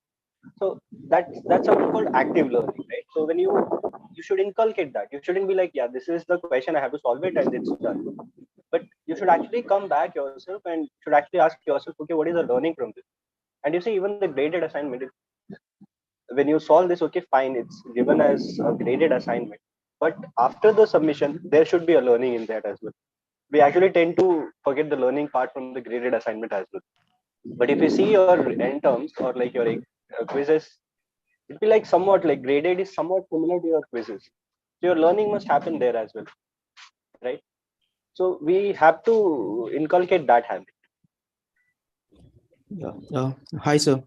So that's something called active learning, right? So when you should inculcate that. You shouldn't be like, yeah, this is the question, I have to solve it and it's done. But you should actually come back yourself and should actually ask yourself, okay, what is the learning from this? And you see, even the graded assignment, when you solve this, okay, fine, it's given as a graded assignment. But after the submission, there should be a learning in that as well. We actually tend to forget the learning part from the graded assignment as well. But if you see your end terms or like your quizzes, it'd be like somewhat like graded is somewhat similar to your quizzes. So your learning must happen there as well, right? So we have to inculcate that habit. Yeah. Hi, sir.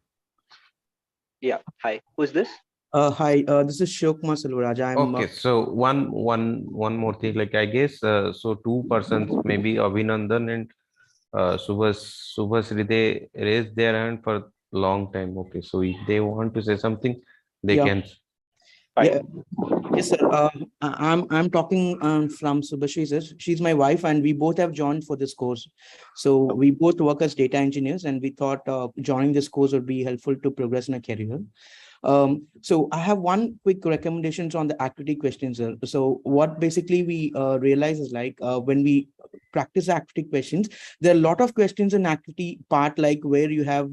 Yeah. Hi. Who's this? Hi. This is Shokma Silvaraj. I'm Okay, so one more thing, like I guess so two persons, maybe Abhinandan and Subhasri, they raised their hand for long time. Okay, so if they want to say something, they Yeah. can. Yeah. Yes, sir. I'm talking from Subhashri, sir. She's my wife, and we both have joined for this course. So we both work as data engineers, and we thought joining this course would be helpful to progress in a career. So I have one quick recommendations on the activity questions, sir. So what basically we realize is like when we practice activity questions, there are a lot of questions in activity part, like where you have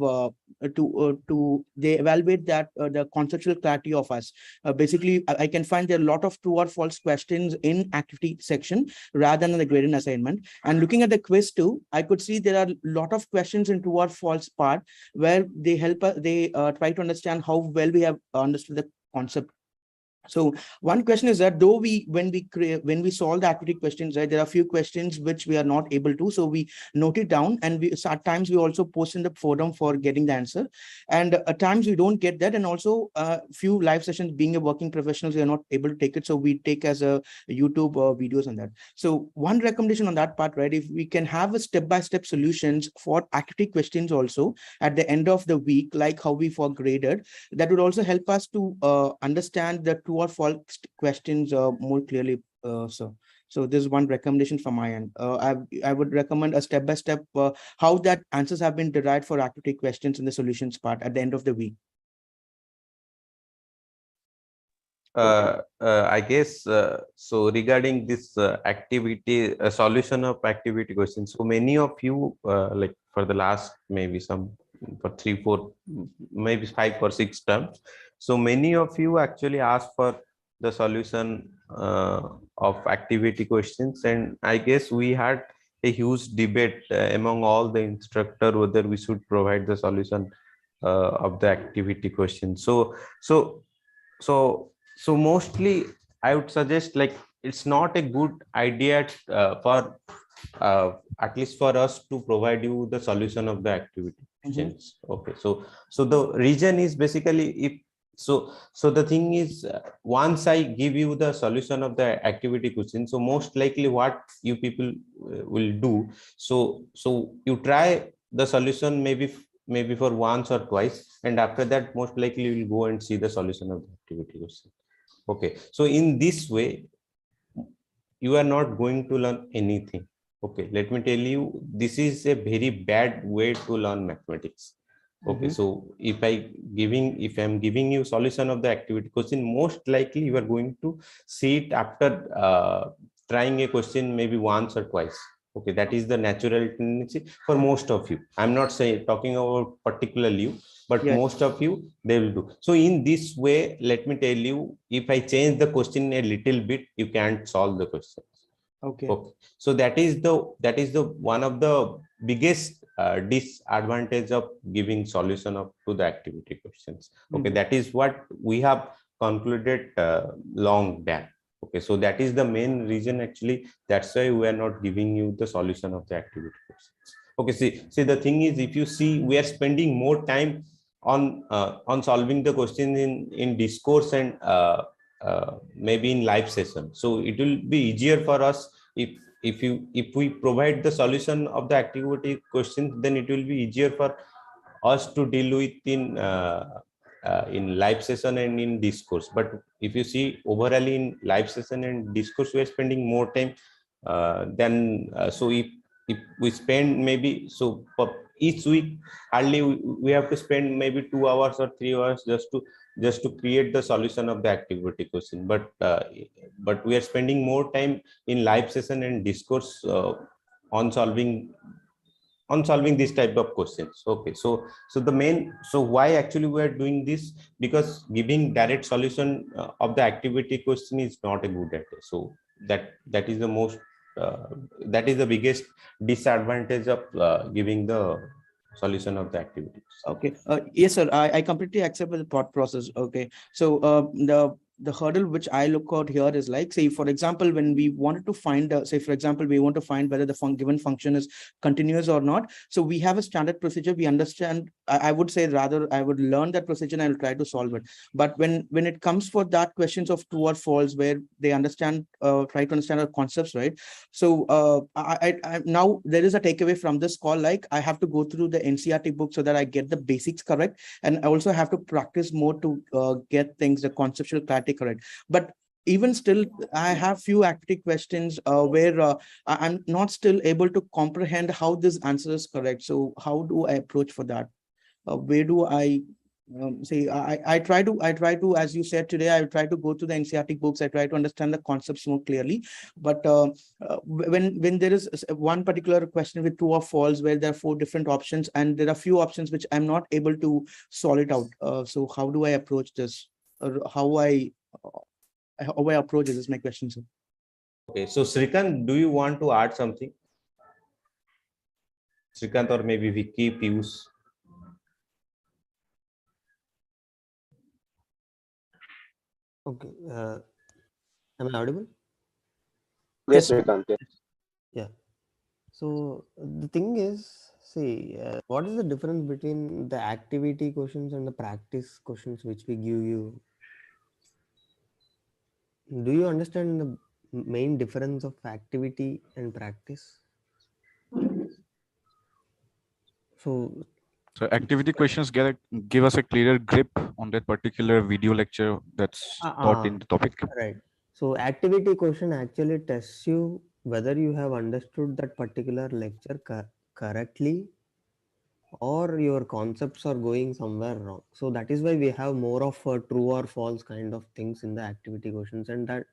to they evaluate that the conceptual clarity of us. Basically, I can find there are a lot of true or false questions in activity section rather than the graded assignment. And looking at the quiz too, I could see there are a lot of questions in true or false part where they help us, they try to understand how well we have understood the concept. So one question is that though when we solve the activity questions, right, there are a few questions which we are not able to, so we note it down, and we at times we also post in the forum for getting the answer, and at times we don't get that, and also few live sessions, being a working professionals, we are not able to take it, so we take as a YouTube videos on that. So one recommendation on that part, right, if we can have a step-by-step solutions for activity questions also at the end of the week, like how we for graded, that would also help us to understand the true or false questions more clearly, sir. So this is one recommendation from my end. I would recommend a step-by-step how that answers have been derived for activity questions in the solutions part at the end of the week. I guess so regarding this activity solution of activity questions, so many of you like for the last maybe some for 3-4 maybe 5 or 6 terms, so many of you actually asked for the solution of activity questions, and I guess we had a huge debate among all the instructor whether we should provide the solution of the activity question. So mostly I would suggest like it's not a good idea for at least for us to provide you the solution of the activity questions. Okay, so the reason is basically if so the thing is once I give you the solution of the activity question, so most likely what you people will do, so you try the solution maybe for once or twice, and after that most likely you will go and see the solution of the activity question. Okay, so in this way you are not going to learn anything. Okay, let me tell you, this is a very bad way to learn mathematics. Okay, so if I'm giving you solution of the activity question, most likely you are going to see it after trying a question maybe once or twice. Okay, that is the natural tendency for most of you. I'm not talking about particularly you, but Yes. most of you, they will do. So in this way, let me tell you, if I change the question a little bit, you can't solve the question. Okay. So that is the one of the biggest disadvantage of giving solution to the activity questions. Okay, that is what we have concluded long back. Okay, so that is the main reason actually. That's why we are not giving you the solution of the activity questions. Okay, see the thing is, if you see, we are spending more time on solving the question in discourse and maybe in live session. So it will be easier for us if we provide the solution of the activity questions, then it will be easier for us to deal with in live session and in discourse. But if you see overall in live session and discourse, we are spending more time so if we spend maybe so for each week hardly we have to spend maybe 2 hours or 3 hours just to create the solution of the activity question, but we are spending more time in live session and discourse on solving this type of questions. Okay, so why actually we are doing this? Because giving direct solution of the activity question is not a good idea. So that is the most that is the biggest disadvantage of giving the solution of the activities. Okay. Yes, sir. I completely accept the thought process. Okay. So the hurdle which I look out here is like, say, for example, when we wanted to find, say, for example, we want to find whether the given function is continuous or not. So we have a standard procedure. We understand. I would say rather I would learn that procedure and I will try to solve it. But when it comes for that questions of true or false, where they understand, try to understand our concepts, right? So I now there is a takeaway from this call. Like I have to go through the NCERT book so that I get the basics correct, and I also have to practice more to get things, the conceptual clarity correct. But even still, I have few activity questions where I'm not still able to comprehend how this answer is correct. So how do I approach for that? Where do I say I try to, as you said today, I try to go to the NCERT books. I try to understand the concepts more clearly. But when there is one particular question with true or false, where there are 4 different options and there are few options which I'm not able to solve it out. So how do I approach this? Or how I approach this is my question, sir. Okay, so Srikant, do you want to add something? Srikant or maybe Vicky, Piyush? Okay. Am I audible? Yes, Srikant. Yes. Yeah. So the thing is, see, what is the difference between the activity questions and the practice questions which we give you? Do you understand the main difference of activity and practice? So activity questions give us a clearer grip on that particular video lecture that's taught in the topic. Right. So activity question actually tests you whether you have understood that particular lecture correctly or your concepts are going somewhere wrong. So that is why we have more of a true or false kind of things in the activity questions. And that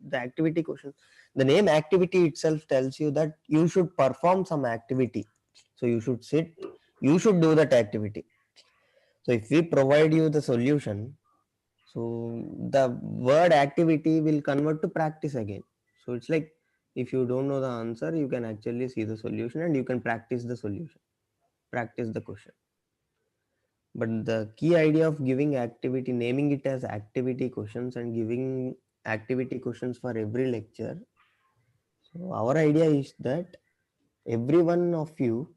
the activity question, the name activity itself tells you that you should perform some activity. So you should sit, you should do that activity. So if we provide you the solution, so the word activity will convert to practice again. So it's like if you don't know the answer, you can actually see the solution and you can practice the solution, practice the question. But the key idea of giving activity, naming it as activity questions and giving activity questions for every lecture. So our idea is that every one of you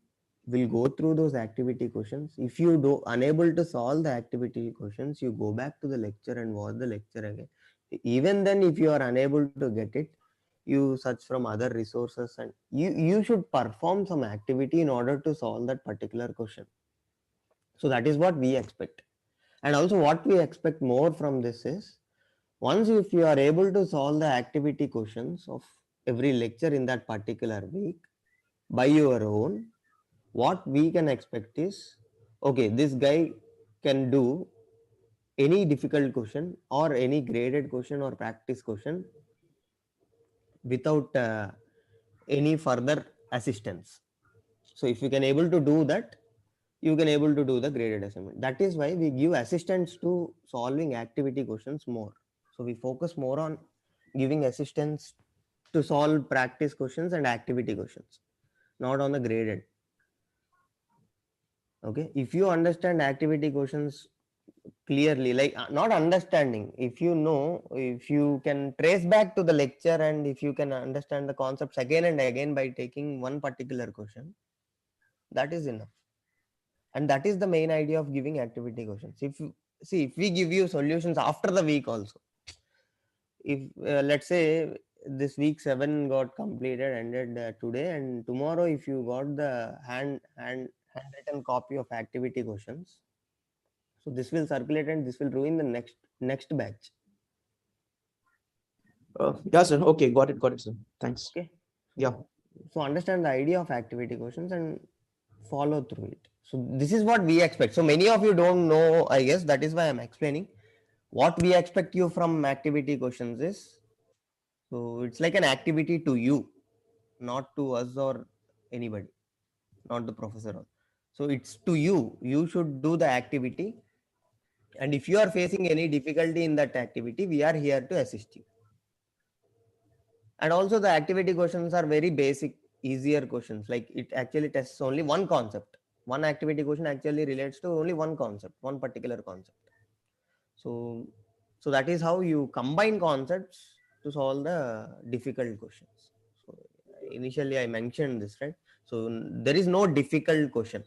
will go through those activity questions. If you do unable to solve the activity questions, you go back to the lecture and watch the lecture again. Even then, if you are unable to get it, you search from other resources and you should perform some activity in order to solve that particular question. So that is what we expect. And also what we expect more from this is, once if you are able to solve the activity questions of every lecture in that particular week by your own, what we can expect is, okay, this guy can do any difficult question or any graded question or practice question without any further assistance. So if you can able to do that, you can able to do the graded assignment. That is why we give assistance to solving activity questions more. So we focus more on giving assistance to solve practice questions and activity questions, not on the graded. Okay, if you understand activity questions clearly, like not understanding, if you know, if you can trace back to the lecture and if you can understand the concepts again and again by taking one particular question, that is enough. And that is the main idea of giving activity questions. If you see, if we give you solutions after the week also, if let's say this week 7 got completed, ended today, and tomorrow if you got the handwritten copy of activity questions, so this will circulate and this will ruin the next batch. Yeah, sir. Okay, got it, sir. Thanks. Okay. Yeah. So understand the idea of activity questions and follow through it. So this is what we expect. So many of you don't know, I guess that is why I'm explaining what we expect you from activity questions is. So it's like an activity to you, not to us or anybody, not the professor. So it's to you. You should do the activity. And if you are facing any difficulty in that activity, we are here to assist you. And also the activity questions are very basic, easier questions. Like it actually tests only one concept. One activity question actually relates to only one concept, one particular concept. So that is how you combine concepts to solve the difficult questions. So initially I mentioned this, right? So there is no difficult question.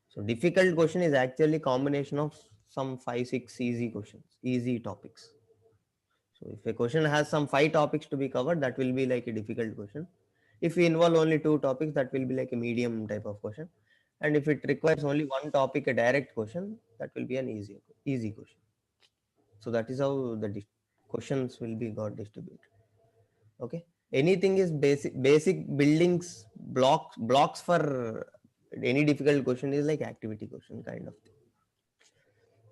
So difficult question is actually combination of some 5-6 easy questions, easy topics. So if a question has some 5 topics to be covered, that will be like a difficult question. If we involve only 2 topics, that will be like a medium type of question. And if it requires only one topic, a direct question, that will be an easy question. So that is how the questions will be got distributed. Okay. Anything is basic buildings, blocks for any difficult question is like activity question kind of thing.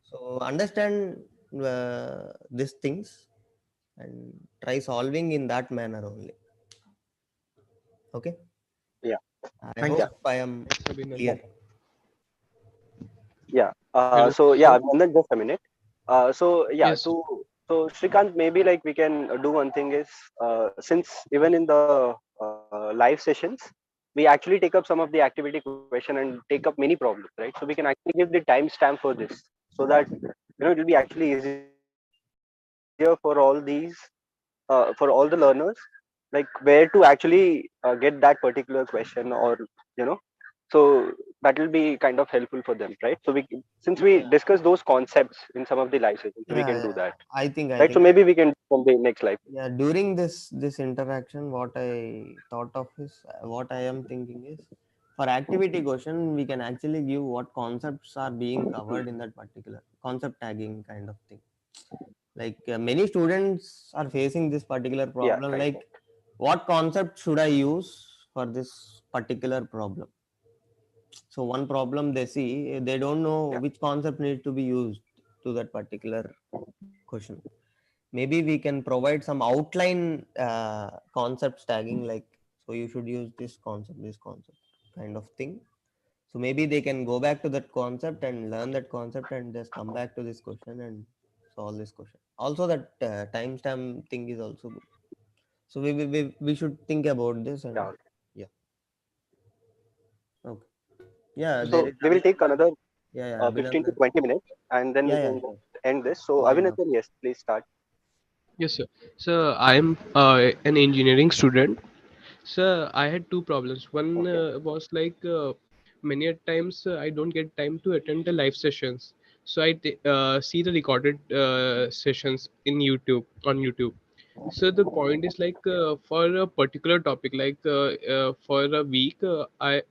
So understand these things and try solving in that manner only. Okay. Yeah. I hope I am clear. Yeah. Hello. So yeah, Nandan, just a minute. So yeah, Yes. so Shrikant, maybe like we can do one thing is since even in the live sessions, we actually take up some of the activity question and take up many problems, right? So we can actually give the timestamp for this so that it will be actually easier for all these for all the learners, like where to actually get that particular question or so that will be kind of helpful for them, right? So since we discuss those concepts in some of the live sessions, so we can do that. I think Right. So maybe we can do from the next live. Yeah, during this interaction, what I thought of is what I am thinking is for activity question, we can actually give what concepts are being covered in that particular concept tagging kind of thing. Like many students are facing this particular problem. right. Like, what concept should I use for this particular problem? So one problem they see, they don't know which concept needs to be used to that particular question. Maybe we can provide some outline concepts tagging, like, so you should use this concept kind of thing. So maybe they can go back to that concept and learn that concept and just come back to this question and solve this question. Also that timestamp thing is also good. So we should think about this and yeah. Okay. Yeah. So we will take another 15 to Abhinandan. 20 minutes and then we can end this. So Abhinandan, yes, please start. Yes, sir. So I am an engineering student. So I had two problems. One was like many a times I don't get time to attend the live sessions. So I see the recorded sessions in YouTube on YouTube. So the point is like for a particular topic, like for a week, I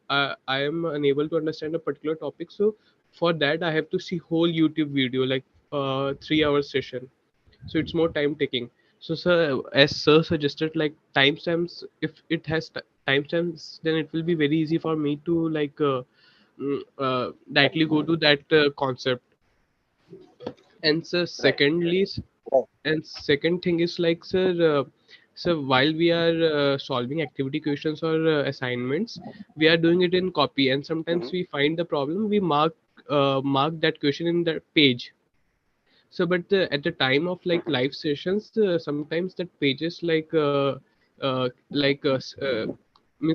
am unable to understand a particular topic. So for that, I have to see whole YouTube video, like 3 hour session. So it's more time taking. So sir, as sir suggested, like timestamps, if it has timestamps, then it will be very easy for me to like directly go to that concept. And sir, secondly, and second thing is like sir, so while we are solving activity questions or assignments, we are doing it in copy, and sometimes we find the problem, we mark that question in that page. So but at the time of like live sessions, sometimes that pages means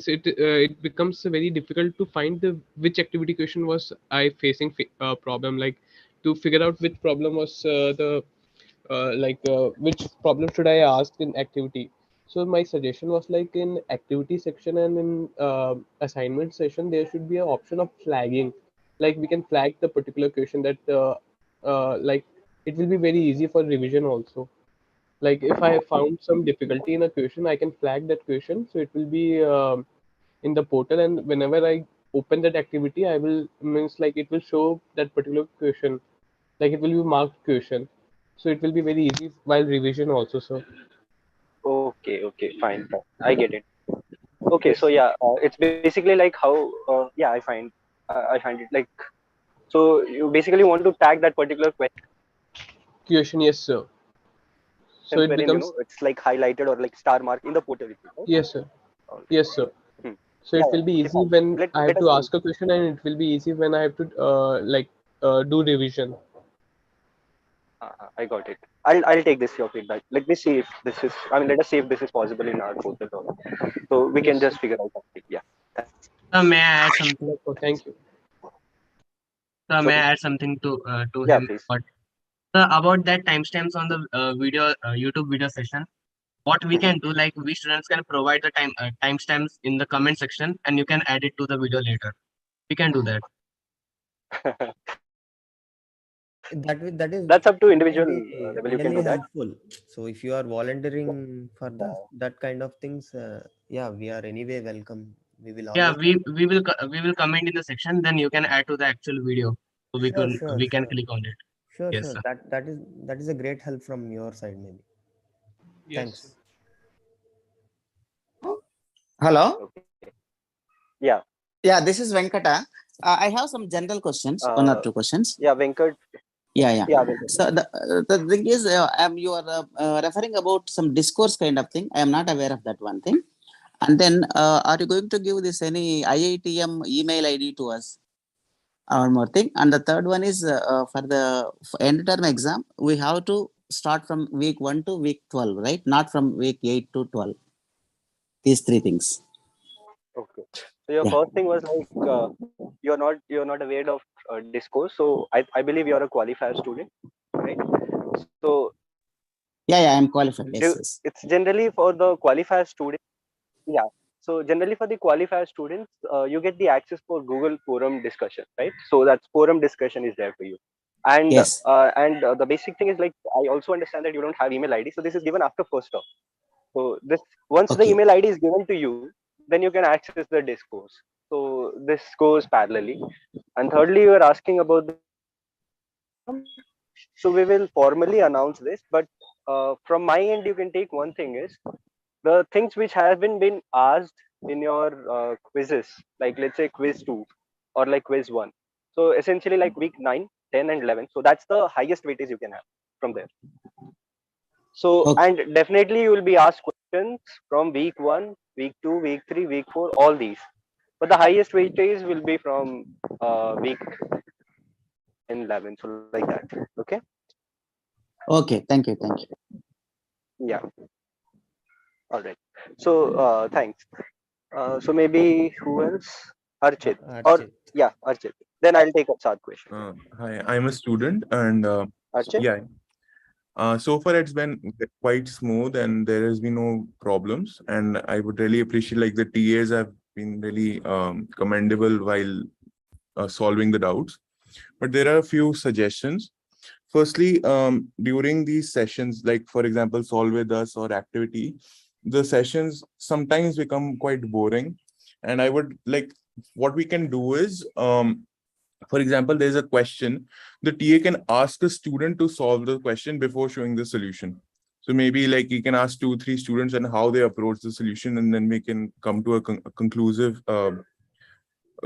it becomes very difficult to find the which activity question was I facing problem, like to figure out which problem was the which problem should I ask in activity. So my suggestion was like in activity section and in assignment session, there should be an option of flagging. Like we can flag the particular question that like it will be very easy for revision also. Like if I found some difficulty in a question, I can flag that question. So it will be in the portal, and whenever I open that activity, I will means like it will show that particular question. Like it will be marked question. So it will be very easy while revision also. So Okay, okay, fine, fine. I get it. Okay, so yes, yeah, it's basically like how, yeah, I find it like, so you basically want to tag that particular question question, yes, sir. So it wherein, becomes it's like highlighted or like star mark in the portal itself, right? yes, sir. All right. Yes, sir. Hmm. So Yeah, it yeah, will be okay, easy fine. when I Let have us to see. ask a question, and it will be easy when I have to do revision. I got it. I'll take this your feedback. Let me see if this is. I mean, let us see if this is possible in our portal or not. So we can Yes, sir. just figure out something. Yeah. May I add something? Thank you. May So I add something to yeah, him? please. About that timestamps on the video YouTube video session. What we can do, like we students can provide the timestamps in the comment section, and you can add it to the video later. We can do that. That is That's up to individual really, level. You can really do that. helpful. So if you are volunteering for that kind of things, yeah, we are anyway welcome. We will Yeah, always we will comment in the section. Then you can add to the actual video. So sure, sure, we can sure, click on it. sure, Yes, sure. sir. That is a great help from your side, maybe. Yes, sir. Thanks. Hello. Okay. Yeah. Yeah, this is Venkata. I have some general questions, one or Uh, two questions. yeah, Venkat. Yeah, yeah. Yeah, Venkat. So the thing is, you are referring about some discourse kind of thing. I am not aware of that one thing. And then, are you going to give this any IITM email ID to us? One more thing. And the third one is for the end term exam, we have to start from week 1 to week 12, right? Not from week 8 to 12. These three things. Okay. So your Yeah. first thing was like you're not aware of discourse. So I believe you're a qualifier student, right? So Yeah, I'm qualified. Yes, yes. it's generally for the qualifier student. Yeah. So generally for the qualifier students, you get the access for Google forum discussion, right? So that forum discussion is there for you. Yes. And the basic thing is like I also understand that you don't have email ID, so this is given after first term. So this once the Okay. email ID is given to you, then you can access the discourse. So this goes parallelly. And thirdly, you are asking about the so we will formally announce this, but from my end, you can take one thing is the things which have been asked in your quizzes, like let's say quiz 2 or like quiz 1. So essentially like week 9, 10 and 11. So that's the highest weightage you can have from there. So, Okay. and definitely you will be asked questions from week 1, week 2, week 3, week 4, all these. But the highest weightage will be from week 11. So like that. Okay. Okay. Thank you. Thank you. Yeah. All right. So thanks. So maybe who else? Archit. Or Archit. yeah, Archit. Then I'll take a Saad question. Hi, I'm a student, and Archit? yeah, so far it's been quite smooth, and there has been no problems. And I would really appreciate like the TAs have been really commendable while solving the doubts. But there are a few suggestions. Firstly, during these sessions, like for example, Solve with Us or activity, the sessions sometimes become quite boring. And I would like what we can do is for example, there's a question, the TA can ask a student to solve the question before showing the solution. So maybe like you can ask 2, 3 students and how they approach the solution, and then we can come to a conclusive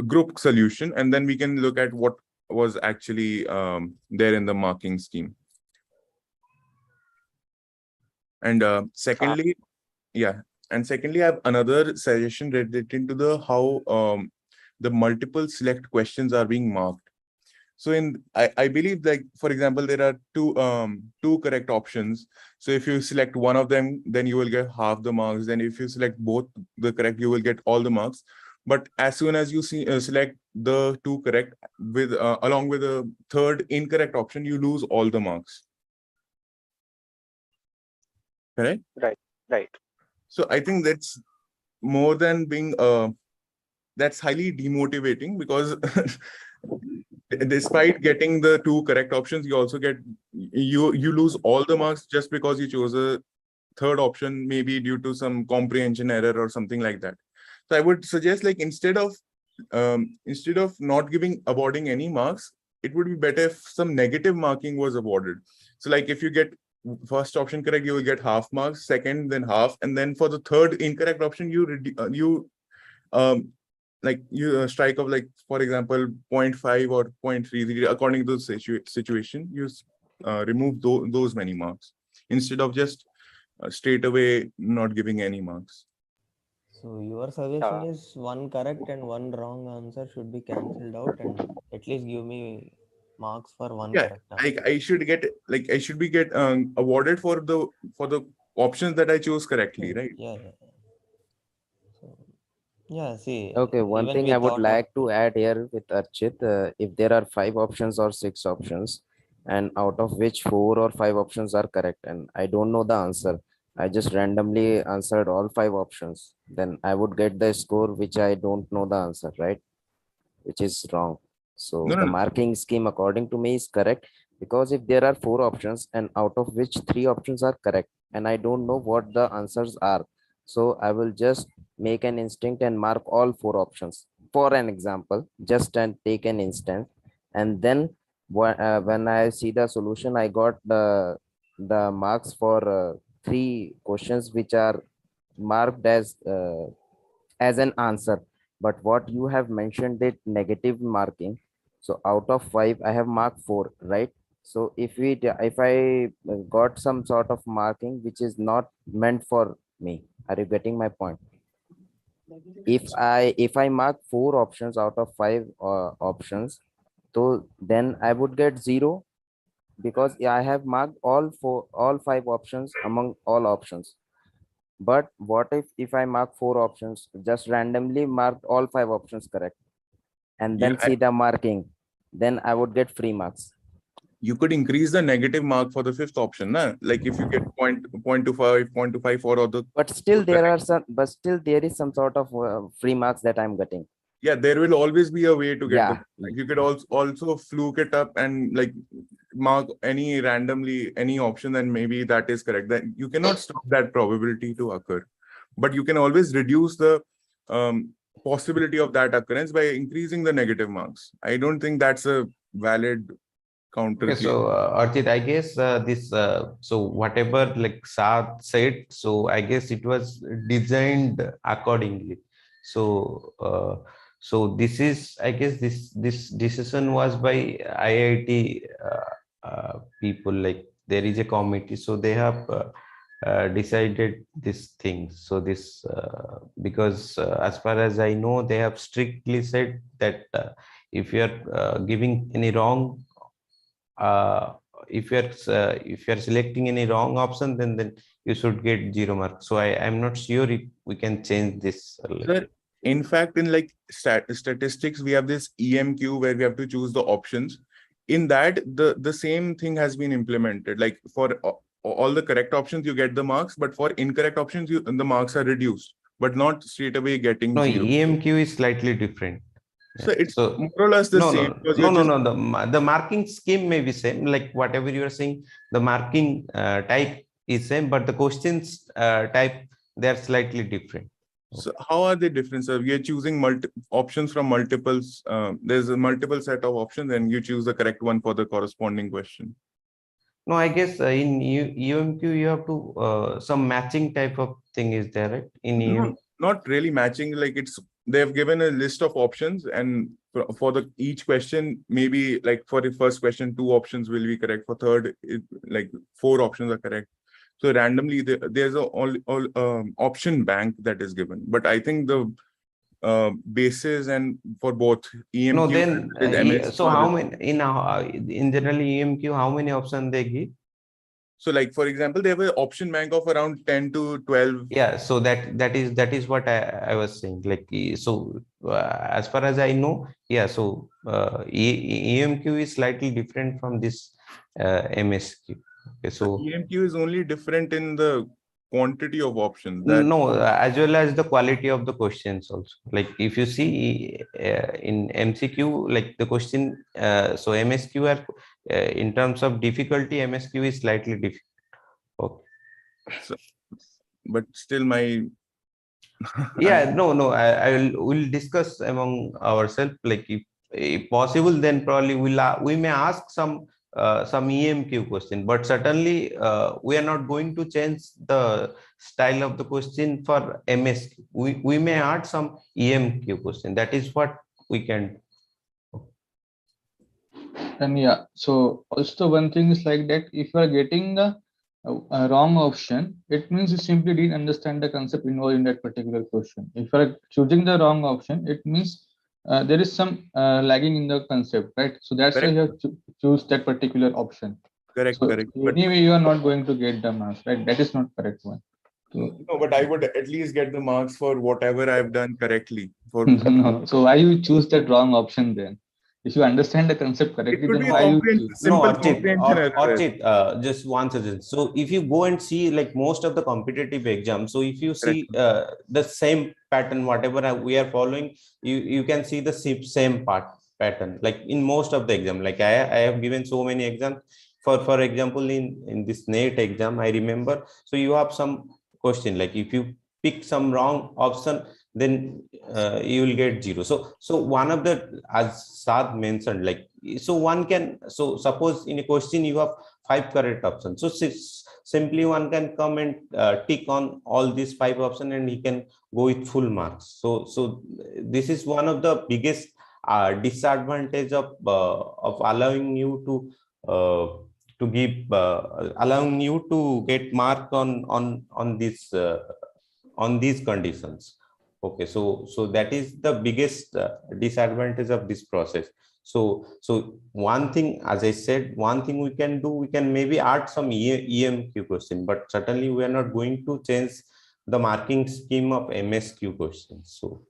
group solution, and then we can look at what was actually there in the marking scheme. And secondly, I have another suggestion related to the how the multiple select questions are being marked. So I believe, like, for example, there are two correct options. So if you select one of them, then you will get half the marks. Then if you select both the correct, you will get all the marks. But as soon as you select the two correct with along with the third incorrect option, you lose all the marks. Correct? Right. So I think that's more than being that's highly demotivating, because despite getting the 2 correct options, you also get, you lose all the marks just because you chose a third option, maybe due to some comprehension error or something like that. So I would suggest, like, instead of not awarding any marks, it would be better if some negative marking was awarded. So like if you get first option correct, you will get half marks, second then half, and then for the third incorrect option, you strike off, like, for example, 0.5 or 0.3 according to the situation. You remove those many marks instead of just straight away not giving any marks. So your suggestion is one correct and one wrong answer should be cancelled out, and at least give me marks for one correct answer. Like I should be awarded for the options that I chose correctly, right? Yeah. So, yeah, see. Okay, one even thing we I would thought of- like to add here with Archit, if there are 5 options or 6 options, and out of which 4 or 5 options are correct, and I don't know the answer, I just randomly answered all 5 options, then I would get the score which I don't know the answer, right? Which is wrong. So No, the no. marking scheme according to me is correct, because if there are 4 options and out of which 3 options are correct and I don't know what the answers are, so I will just make an instinct and mark all 4 options. For an example, just and take an instance, and then when I see the solution, I got the marks for 3 questions which are marked as an answer. But what you have mentioned, it negative marking, so out of 5 I have marked 4, right? So if I got some sort of marking which is not meant for me, are you getting my point? If I mark 4 options out of 5 options, so then I would get 0, because I have marked all 5 options among all options. But what if I mark 4 options, just randomly marked all 5 options correct, and then see the marking, then I would get free marks. You could increase the negative mark for the 5th option, na? Like if you get 0.25, 0.25 for other. But still there is some sort of free marks that I'm getting. Yeah, there will always be a way to get Yeah. them. Like you could also fluke it up and like mark randomly any option, and maybe that is correct. Then you cannot stop that probability to occur, but you can always reduce the possibility of that occurrence by increasing the negative marks. I don't think that's a valid counter. Okay, so Archit, I guess so whatever like Saad said, so I guess it was designed accordingly. So so this is, I guess this decision was by IIT people. Like there is a committee, so they have decided these things. So this because as far as I know, they have strictly said that if you are giving any wrong, if you're selecting any wrong option, then you should get 0 marks. So I'm not sure if we can change this. Sir, in fact, in like statistics, we have this EMQ where we have to choose the options. In that, the same thing has been implemented. Like for all the correct options, you get the marks, but for incorrect options, the marks are reduced, but not straight away getting No, 0. EMQ is slightly different. So it's more or less the same. No. The marking scheme may be same. Like whatever you are saying, the marking type is same, but the questions type, they are slightly different. So how are they different, sir? We are choosing options from multiples. There's a multiple set of options, and you choose the correct one for the corresponding question. No, I guess in EMQ you have to some matching type of thing is there, right? In not really matching. Like they have given a list of options, and for each question, maybe like for the first question, 2 options will be correct. For third, like 4 options are correct. So randomly, there's a option bank that is given. But I think the basis and for both EMQ. No, then MS, so how many in general EMQ, how many options they give? So like for example, they have an option bank of around 10 to 12. Yeah, so that is what I was saying. Like so as far as I know, yeah, so EMQ is slightly different from this MSQ. Okay, so EMQ is only different in the quantity of options that No, as well as the quality of the questions also. Like if you see in MCQ, like the question, so MSQ are in terms of difficulty, MSQ is slightly difficult. Okay. so, but still my Yeah, no, we'll discuss among ourselves. Like if possible, then probably we may ask some EMQ question, but certainly we are not going to change the style of the question for MSQ. We may add some EMQ question. That is what we can. And yeah, so also one thing is like that if you are getting the wrong option, it means you simply didn't understand the concept involved in that particular question. If you are choosing the wrong option, it means there is some lagging in the concept, right? So that's why you have to choose that particular option. correct. So But anyway, you are not going to get the marks, right? That is not correct one. no, but I would at least get the marks for whatever I've done correctly. For No, so why you choose that wrong option then? If you understand the concept correctly, could then be why you choose? No, simple Archit, comprehension as well. Archit, just one suggestion. So if you go and see like most of the competitive exams, so if you see the same pattern, whatever we are following, you can see the same pattern. Like in most of the exam, like I have given so many exams. For example, in this NET exam, I remember. So you have some question like if you pick some wrong option, then you will get 0. So one of the, as Saad mentioned, like so one can, so suppose in a question you have 5 correct options, so simply one can come and tick on all these 5 options and he can go with full marks. So this is one of the biggest disadvantage of allowing you to give allowing you to get mark on this on these conditions. Okay, so that is the biggest disadvantage of this process. So one thing, as I said, one thing we can do, we can maybe add some EMQ question, but certainly we are not going to change the marking scheme of MSQ questions. So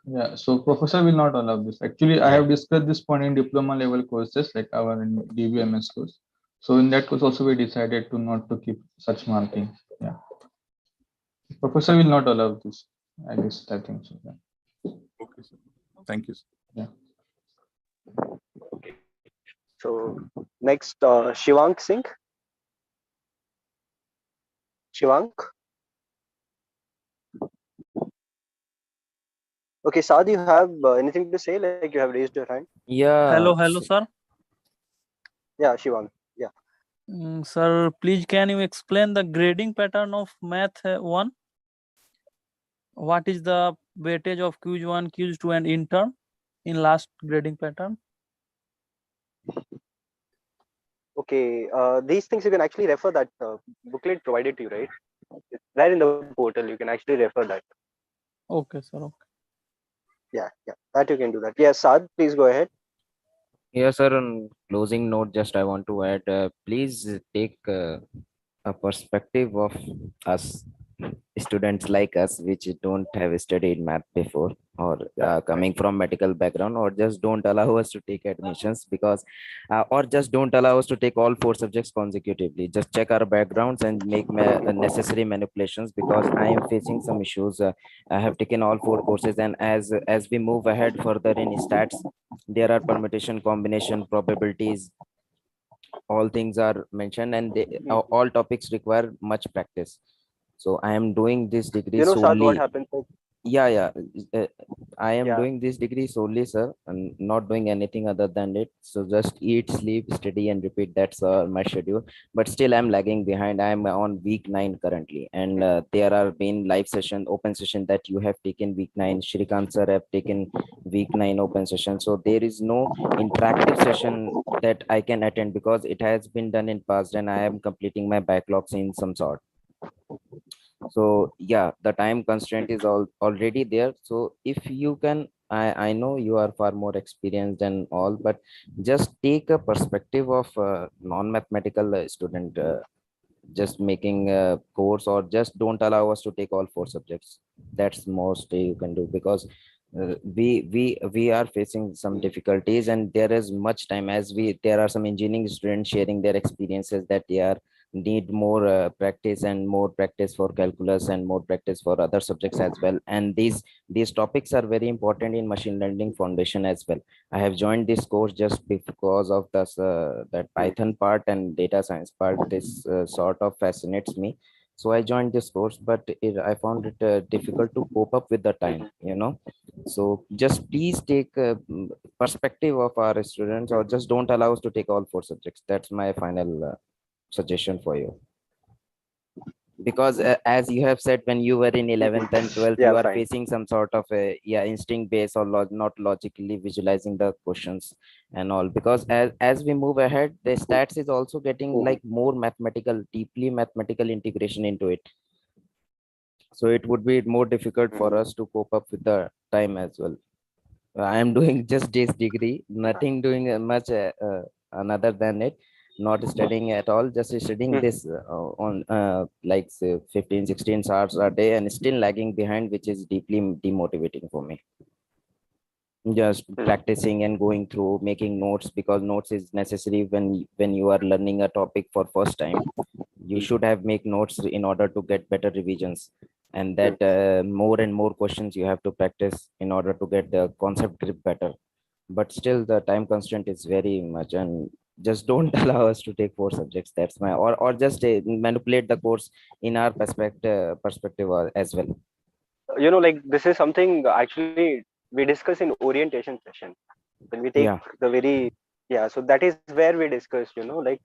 yeah, so professor will not allow this. Actually, I have discussed this point in diploma level courses like our DBMS course. So in that course also we decided to not to keep such marking. Yeah, professor will not allow this. I guess I think so. Yeah. Okay, sir. Thank you, sir. Yeah. Okay. So next, Shivang Singh. Shivang. Okay, Saad, you have anything to say? Like you have raised your hand. Yeah. Hello, sir. Yeah, Shivang. Yeah. Sir, please can you explain the grading pattern of Math 1? What is the weightage of quiz 1, quiz 2 and intern in last grading pattern? Okay, these things you can actually refer that booklet provided to you, right? It's right in the portal. You can actually refer that. Okay, sir. Okay. Yeah, that you can do that. Yes, Saad, please go ahead. Yeah, sir. On closing note, just I want to add, please take a perspective of us students like us, which don't have studied math before, or coming from medical background, or just don't allow us to take admissions because, or just don't allow us to take all 4 subjects consecutively. Just check our backgrounds and make necessary manipulations, because I am facing some issues. I have taken all 4 courses, and as we move ahead further in stats, there are permutation, combination, probabilities, all things are mentioned, and all topics require much practice. So I am doing this degree Saad, what solely. happens? I am doing this degree solely, sir, and not doing anything other than it. So just eat, sleep, study, and repeat. That's my schedule. But still, I'm lagging behind. I'm on week 9 currently, and there are been live session, open session that you have taken week 9. Shrikant sir have taken week 9 open session. So there is no interactive session that I can attend because it has been done in past, and I am completing my backlogs in some sort. So yeah, the time constraint is already there. So if you can, I know you are far more experienced and all, but just take a perspective of non-mathematical student, just making a course, or just don't allow us to take all 4 subjects. That's most you can do, because we are facing some difficulties, and there is much time, as there are some engineering students sharing their experiences that they are need more practice and more practice for calculus and more practice for other subjects as well. And these topics are very important in machine learning foundation as well. I have joined this course just because of this that Python part and data science part. This sort of fascinates me, so I joined this course, but I found it difficult to cope up with the time, so just please take perspective of our students, or just don't allow us to take all 4 subjects. That's my final suggestion for you. Because as you have said, when you were in 11th and 12th, Yeah, you are fine. facing some sort of a instinct based or not logically visualizing the questions and all. Because as we move ahead, the stats is also getting like more mathematical, deeply mathematical integration into it. So it would be more difficult for us to cope up with the time as well. I am doing just this degree, nothing doing much another than it, not studying at all, just studying this on like say 15, 16 hours a day and still lagging behind, which is deeply demotivating for me. Just practicing and going through, making notes, because notes is necessary when you are learning a topic for first time. You should have make notes in order to get better revisions, and that more and more questions you have to practice in order to get the concept grip better. But still the time constraint is very much, and just don't allow us to take 4 subjects. That's my, or just manipulate the course in our perspective as well. Like this is something actually we discuss in orientation session when we take Yeah. the very, so that is where we discuss, like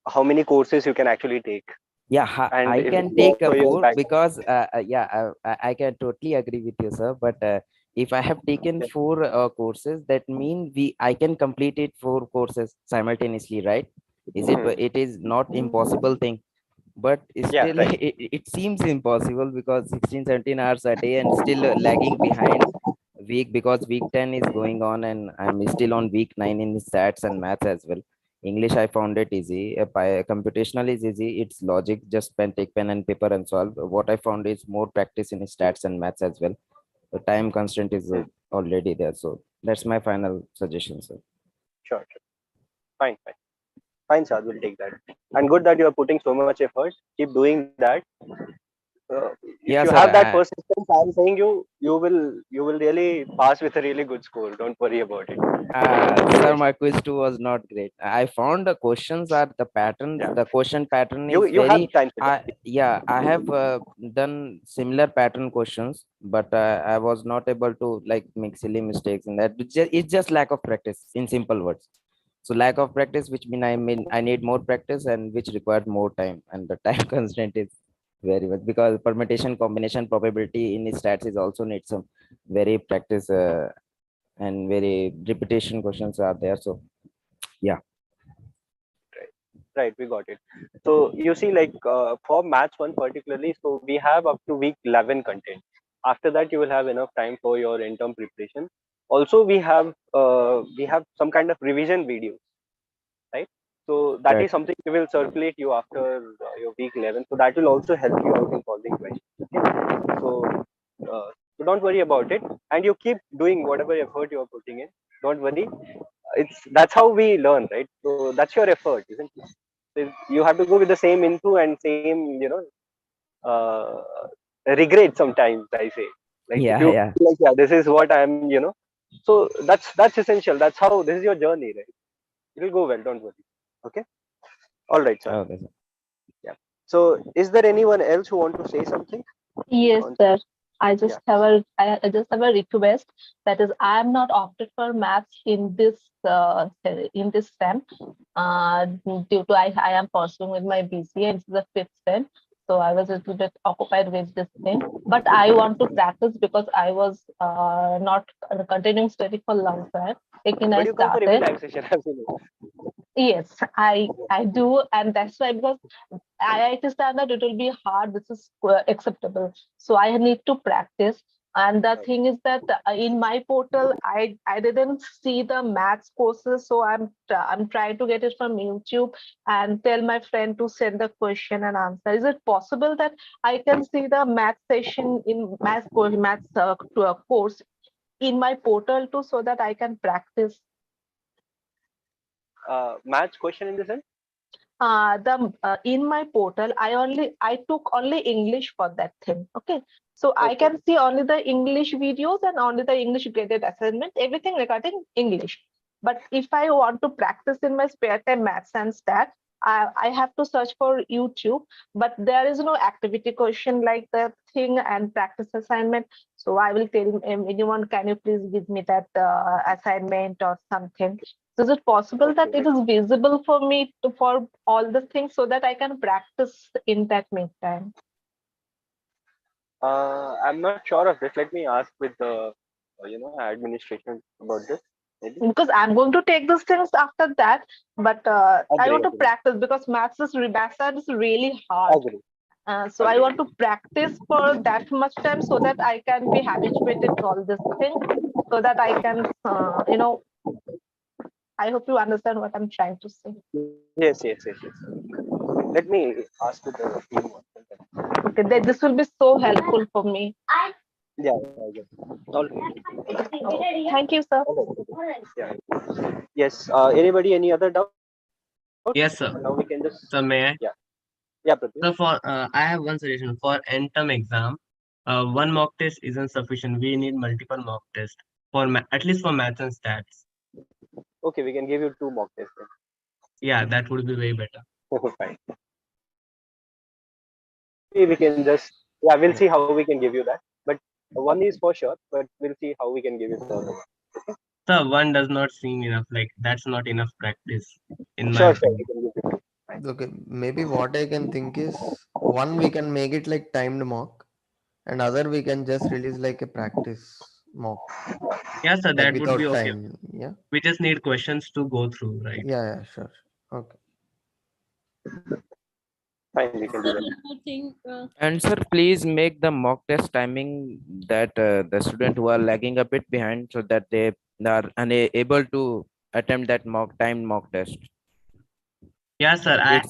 how many courses you can actually take. Yeah, And I if can you go take a for your 4 back, because I can totally agree with you, sir. But if I have taken 4 courses, that mean I can complete it 4 courses simultaneously, right? It is not impossible thing, but still right. it seems impossible because 16, 17 hours a day and still lagging behind week, because week 10 is going on and I'm still on week 9 in stats and maths as well. English I found it easy. Computational is easy. It's logic. Just take pen and paper and solve. What I found is more practice in stats and maths as well. The time constraint is already there. So that's my final suggestion, sir. Sure. Fine. Fine, sir. We'll take that. And good that you are putting so much effort. Keep doing that. If Yeah, you sir. have that persistence, I'm saying you will really pass with a really good score. Don't worry about it. Sir, my quiz 2 was not great. I found the questions are the patterns. The question pattern is You have very. time. I have done similar pattern questions, but I was not able to like make silly mistakes in that. It's just lack of practice, in simple words. So lack of practice, which mean I need more practice, and which required more time, and the time constraint is very much, because permutation, combination, probability in stats is also need some very practice. And very repetition questions are there, so yeah. Right, we got it. So you see, like for maths 1 particularly, so we have up to week 11 content. After that, you will have enough time for your in-term preparation. Also, we have some kind of revision videos, right? So that Right. is something we will circulate you after your week 11. So that will also help you out in solving questions. Okay? So don't worry about it, and you keep doing whatever effort you are putting in. Don't worry. That's how we learn, right? So that's your effort, isn't it? You have to go with the same info and same uh, regret sometimes, I say, like if Yeah, you yeah. feel like, yeah, this is what I'm, so that's essential. That's how this is your journey, right? It will go well, don't worry. Okay, all right, sir. Okay, sir. Yeah, so is there anyone else who want to say something? Yes, sir. I just have I just have a request. That is, I am not opted for maths in this STEM. Due to I am pursuing with my BCA, and it's the 5th STEM. So I was a little bit occupied with this thing. But I want to practice because I was not continuing study for long time. Again, I But you come for started. relaxation, as you know. Yes, I do, and that's why, because IIT standard it will be hard. This is acceptable, so I need to practice. And the thing is that in my portal, I didn't see the maths courses, so I'm trying to get it from YouTube and tell my friend to send the question and answer. Is it possible that I can see the math session in maths course in my portal too, so that I can practice? Maths question in the sense? in my portal, I took only English for that thing. Okay. So I can see only the English videos and only the English graded assignment, everything regarding English. But if I want to practice in my spare time maths and stats, I have to search for YouTube, but there is no activity question like that thing and practice assignment. So I will tell anyone, can you please give me that assignment or something? So is it possible that it is visible for me for all the things so that I can practice in that meantime? I'm not sure of this. Let me ask with the administration about this. Maybe. Because I'm going to take these things after that, but I want to Agree. practice because maths is really hard. Agree. So I want to practice for that much time so that I can be habituated to all this thing, so that I can, I hope you understand what I'm trying to say. Yes. Let me ask with the team. Okay, this will be so helpful for me. Yeah. All right. Oh, thank you, sir. Yeah. Yes. Anybody? Any other doubt? Yes, sir. Now we can just. So may I? Yeah. Yeah, Pratik. So for I have one suggestion for end term exam. One mock test isn't sufficient. We need multiple mock tests for at least for maths and stats. Okay, we can give you 2 mock tests. Yeah, that would be way better. Fine. We can just we'll see how we can give you that. But one is for sure, but we'll see how we can give you the other one. So one does not seem enough. Like that's not enough practice in my Sure, opinion. we can give you 2. Okay, maybe what I can think is one we can make it like timed mock, and other we can just release like a practice mock. Yeah, sir, like that would without be okay. time. Yeah. We just need questions to go through, right? Yeah, sure. Okay. Fine, we can do that. And sir, please make the mock test timing that the student who are lagging a bit behind so that they are unable to attempt that timed mock test. Yeah, sir. I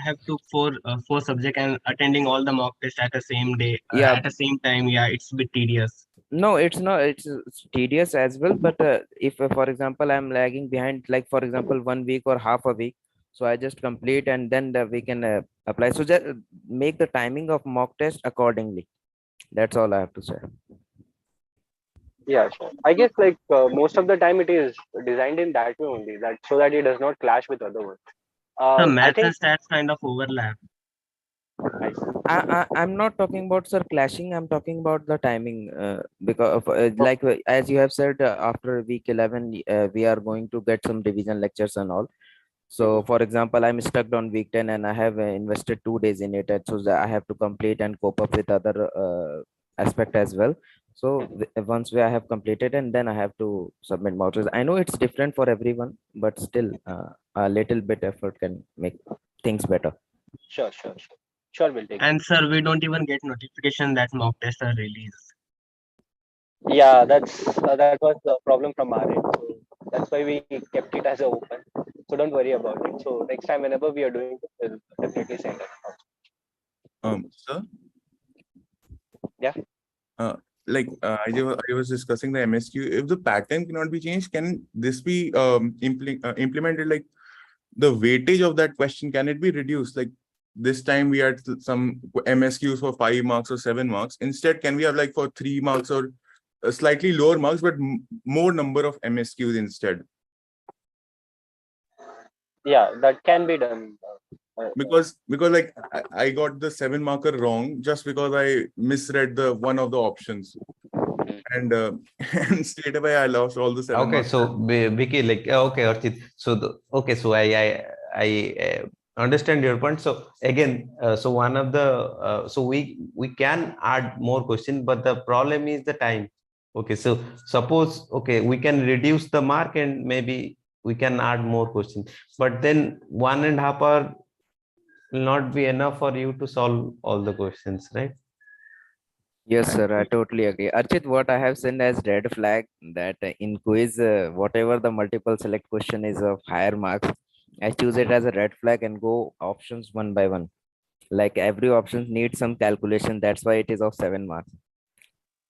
have took four subject and attending all the mock tests at the same day. At the same time. Yeah, it's a bit tedious. No, it's not. It's tedious as well. But if, for example, I'm lagging behind, like for example, 1 week or half a week, so I just complete and then we can apply. So just make the timing of mock test accordingly. That's all I have to say. Yeah, sure. I guess like most of the time it is designed in that way only, that so that it does not clash with other ones. The maths and stats kind of overlap. I'm not talking about sir clashing. I'm talking about the timing because of, like as you have said, after week 11 we are going to get some revision lectures and all. So for example, I'm stuck on week 10 and I have invested 2 days in it, and so I have to complete and cope up with other aspect as well. So once I have completed, and then I have to submit modules. I know it's different for everyone, but still a little bit effort can make things better. Sure, we'll take and sir, we don't even get notification that mock tests are released. Yeah, that was the problem from our end. So that's why we kept it as a open. So don't worry about it. So next time, whenever we are doing it, we'll definitely send it. Sir. Yeah. I was discussing the MSQ. If the pattern cannot be changed, can this be implemented? Like the weightage of that question, can it be reduced? Like this time we had some MSQs for 5 marks or 7 marks. Instead, can we have like for 3 marks or slightly lower marks, but more number of MSQs instead? Yeah, that can be done. Because like I got the 7 marker wrong just because I misread the one of the options, and straight away I lost all the 7 okay marks. So Vicky, like okay Archit, so so I understand your point. So again so one of the so we can add more question, but the problem is the time. Okay, so suppose okay we can reduce the mark and maybe we can add more questions, but then 1.5 hours will not be enough for you to solve all the questions, right? Yes, sir, I totally agree. Archit, what I have seen as red flag that in quiz, whatever the multiple select question is of higher marks, I choose it as a red flag and go options one by one. Like every option needs some calculation. That's why it is of 7 marks.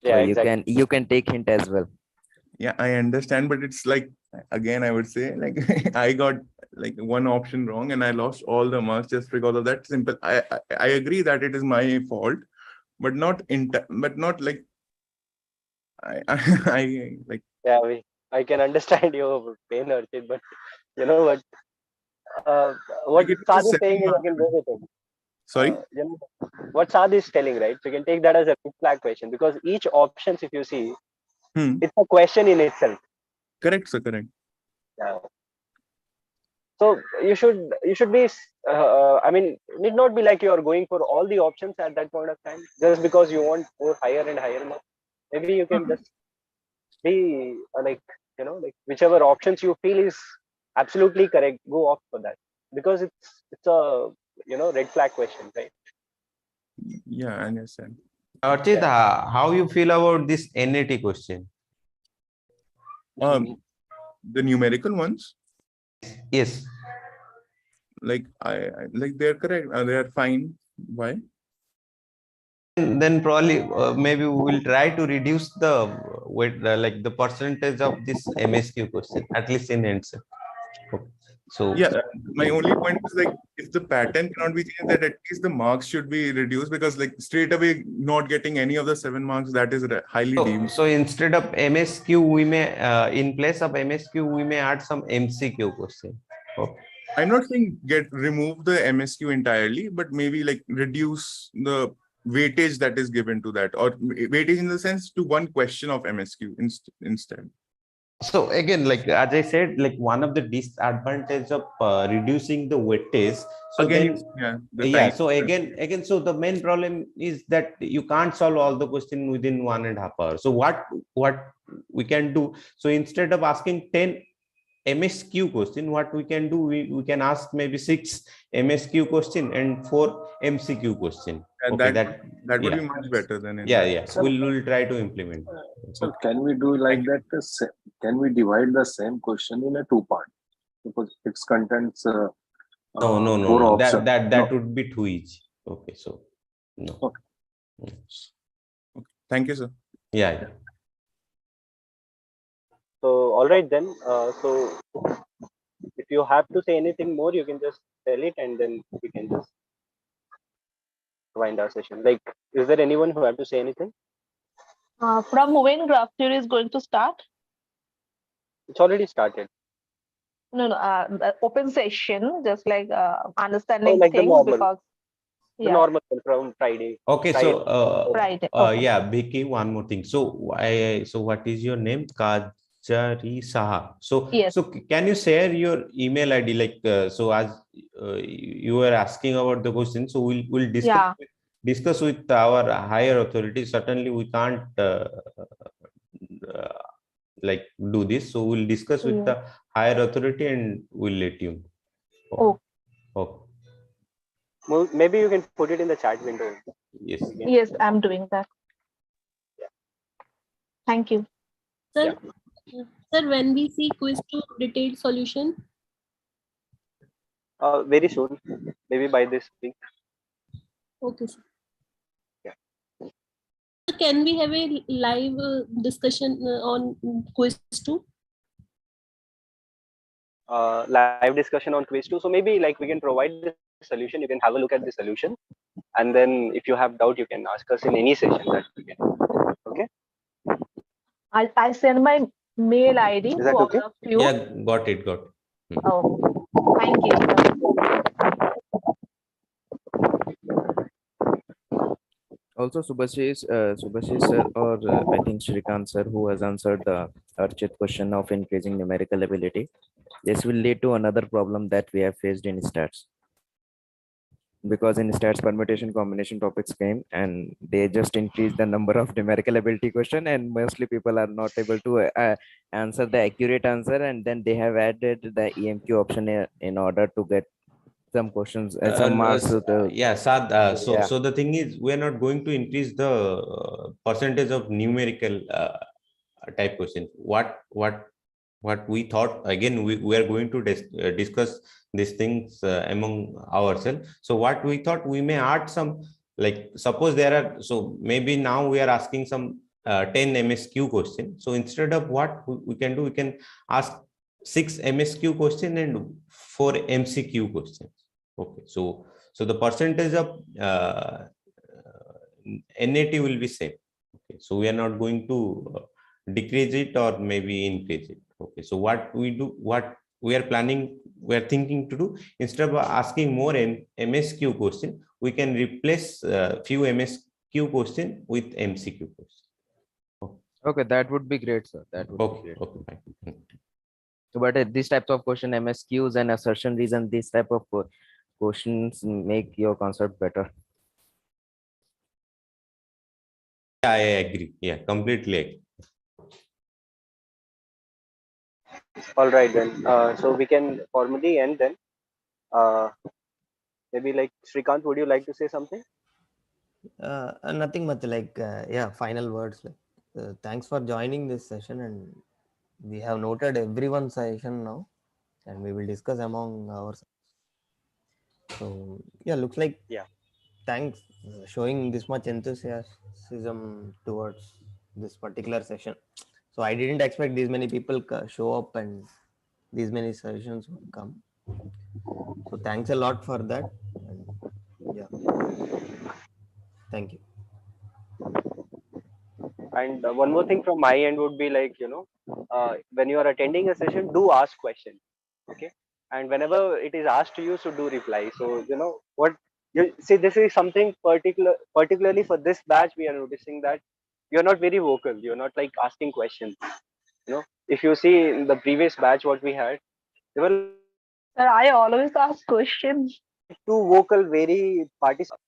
Yeah, so exactly. you can take hint as well. Yeah, I understand, but it's like, again, I would say like I got like one option wrong and I lost all the marks just because of that simple. I agree that it is my fault, but not like I like. Yeah, I can understand your pain, Archit, but you know what? What Like it Saad was is a saying is, I 7 mark. can go with him. Sorry. You know what Saad is telling, right? So you can take that as a red flag question, because each options, if you see, it's a question in itself. Correct, sir. Correct. Yeah. So you should be. I mean, it need not be like you are going for all the options at that point of time just because you want more higher and higher marks. Maybe you can just be like, like whichever options you feel is absolutely correct, go off for that, because it's a red flag question, right? Yeah, I understand. Archit, how you feel about this NAT question? The numerical ones. Yes. Like like they're correct. They are fine. Why? Then probably maybe we will try to reduce the weight, like the percentage of this MSQ question, at least in answer. Okay. So yeah, my only point is like if the pattern cannot be changed, that at least the marks should be reduced, because like straight away not getting any of the 7 marks, that is highly deemed. So instead of MSQ, we may in place of MSQ we may add some MCQ question. Okay. I'm not saying remove the MSQ entirely, but maybe like reduce the weightage that is given to that, or weightage in the sense to one question of MSQ instead. So again, like as I said, like one of the disadvantage of reducing the weightage. So again, then, so again, so the main problem is that you can't solve all the question within 1.5 hours. So what we can do? So instead of asking 10 MSQ question, what we can do, we can ask maybe 6 MSQ question and 4 MCQ question. And okay, that would be much better than we'll try to implement. So can we do like that? Can we divide the same question in a 2 part? Because its contents no. That would be too easy. Okay, so no. Okay. Thank you, sir. Yeah. So all right then. So if you have to say anything more, you can just tell it, and then we can just wind our session. Like, is there anyone who have to say anything? From when graph theory is going to start? It's already started. No, open session, just like understanding like things, because the normal from Friday. Okay, so Friday. Yeah, Vicky, one more thing. So so what is your name? Kajari Saha. So yes. So can you share your email ID? Like so as you were asking about the question, so we'll discuss with our higher authority. Certainly we can't like do this, so we'll discuss with the higher authority and we'll let you know. Okay. Well, maybe you can put it in the chat window. Yes, I'm doing that. Thank you, sir. Sir, when we see quiz 2 detailed solution? Very soon, maybe by this week. Okay, sir. Can we have a live discussion on quiz 2? Live discussion on quiz 2. So maybe like we can provide the solution. You can have a look at the solution, and then if you have doubt, you can ask us in any session that we can. Okay. I send my mail ID to all of you. Yeah, got it. Oh, thank you. Also, Subhashish sir, or I think Shrikant sir, who has answered the Archit question of increasing numerical ability. This will lead to another problem that we have faced in stats. Because in stats, permutation combination topics came and they just increased the number of numerical ability question, and mostly people are not able to answer the accurate answer, and then they have added the EMQ option in order to get some questions, some marks. Sad. So the thing is, we are not going to increase the percentage of numerical type questions. What we thought, again, we are going to discuss these things among ourselves. So what we thought, we may add some, like suppose there are, so maybe now we are asking some 10 MSQ question. So instead of what we can do, we can ask 6 MSQ question and 4 MCQ questions. Okay, so the percentage of NAT will be same. Okay, so we are not going to decrease it or maybe increase it. Okay, so what we do, what we are thinking to do, instead of asking more MSQ question, we can replace few MSQ question with MCQ question. Okay, that would be great, sir. That would be great. Okay, fine. So, but these types of question, MSQs and assertion reason, these type of questions make your concept better. I agree. Yeah, completely agree. All right then. So we can formally end then. Maybe like Shrikant, would you like to say something? Nothing much, like yeah, final words. Like, thanks for joining this session, and we have noted everyone's session now, and we will discuss among ourselves. So yeah, looks like thanks showing this much enthusiasm towards this particular session. So I didn't expect these many people show up and these many sessions would come. So thanks a lot for that. And yeah, thank you. And one more thing from my end would be like, when you are attending a session, do ask questions. Okay. And whenever it is asked to you, so do reply. So, what you see, this is something particularly for this batch, we are noticing that you're not very vocal. You're not like asking questions. If you see in the previous batch, what we had, they were Sir, I always ask questions. too vocal, very participant.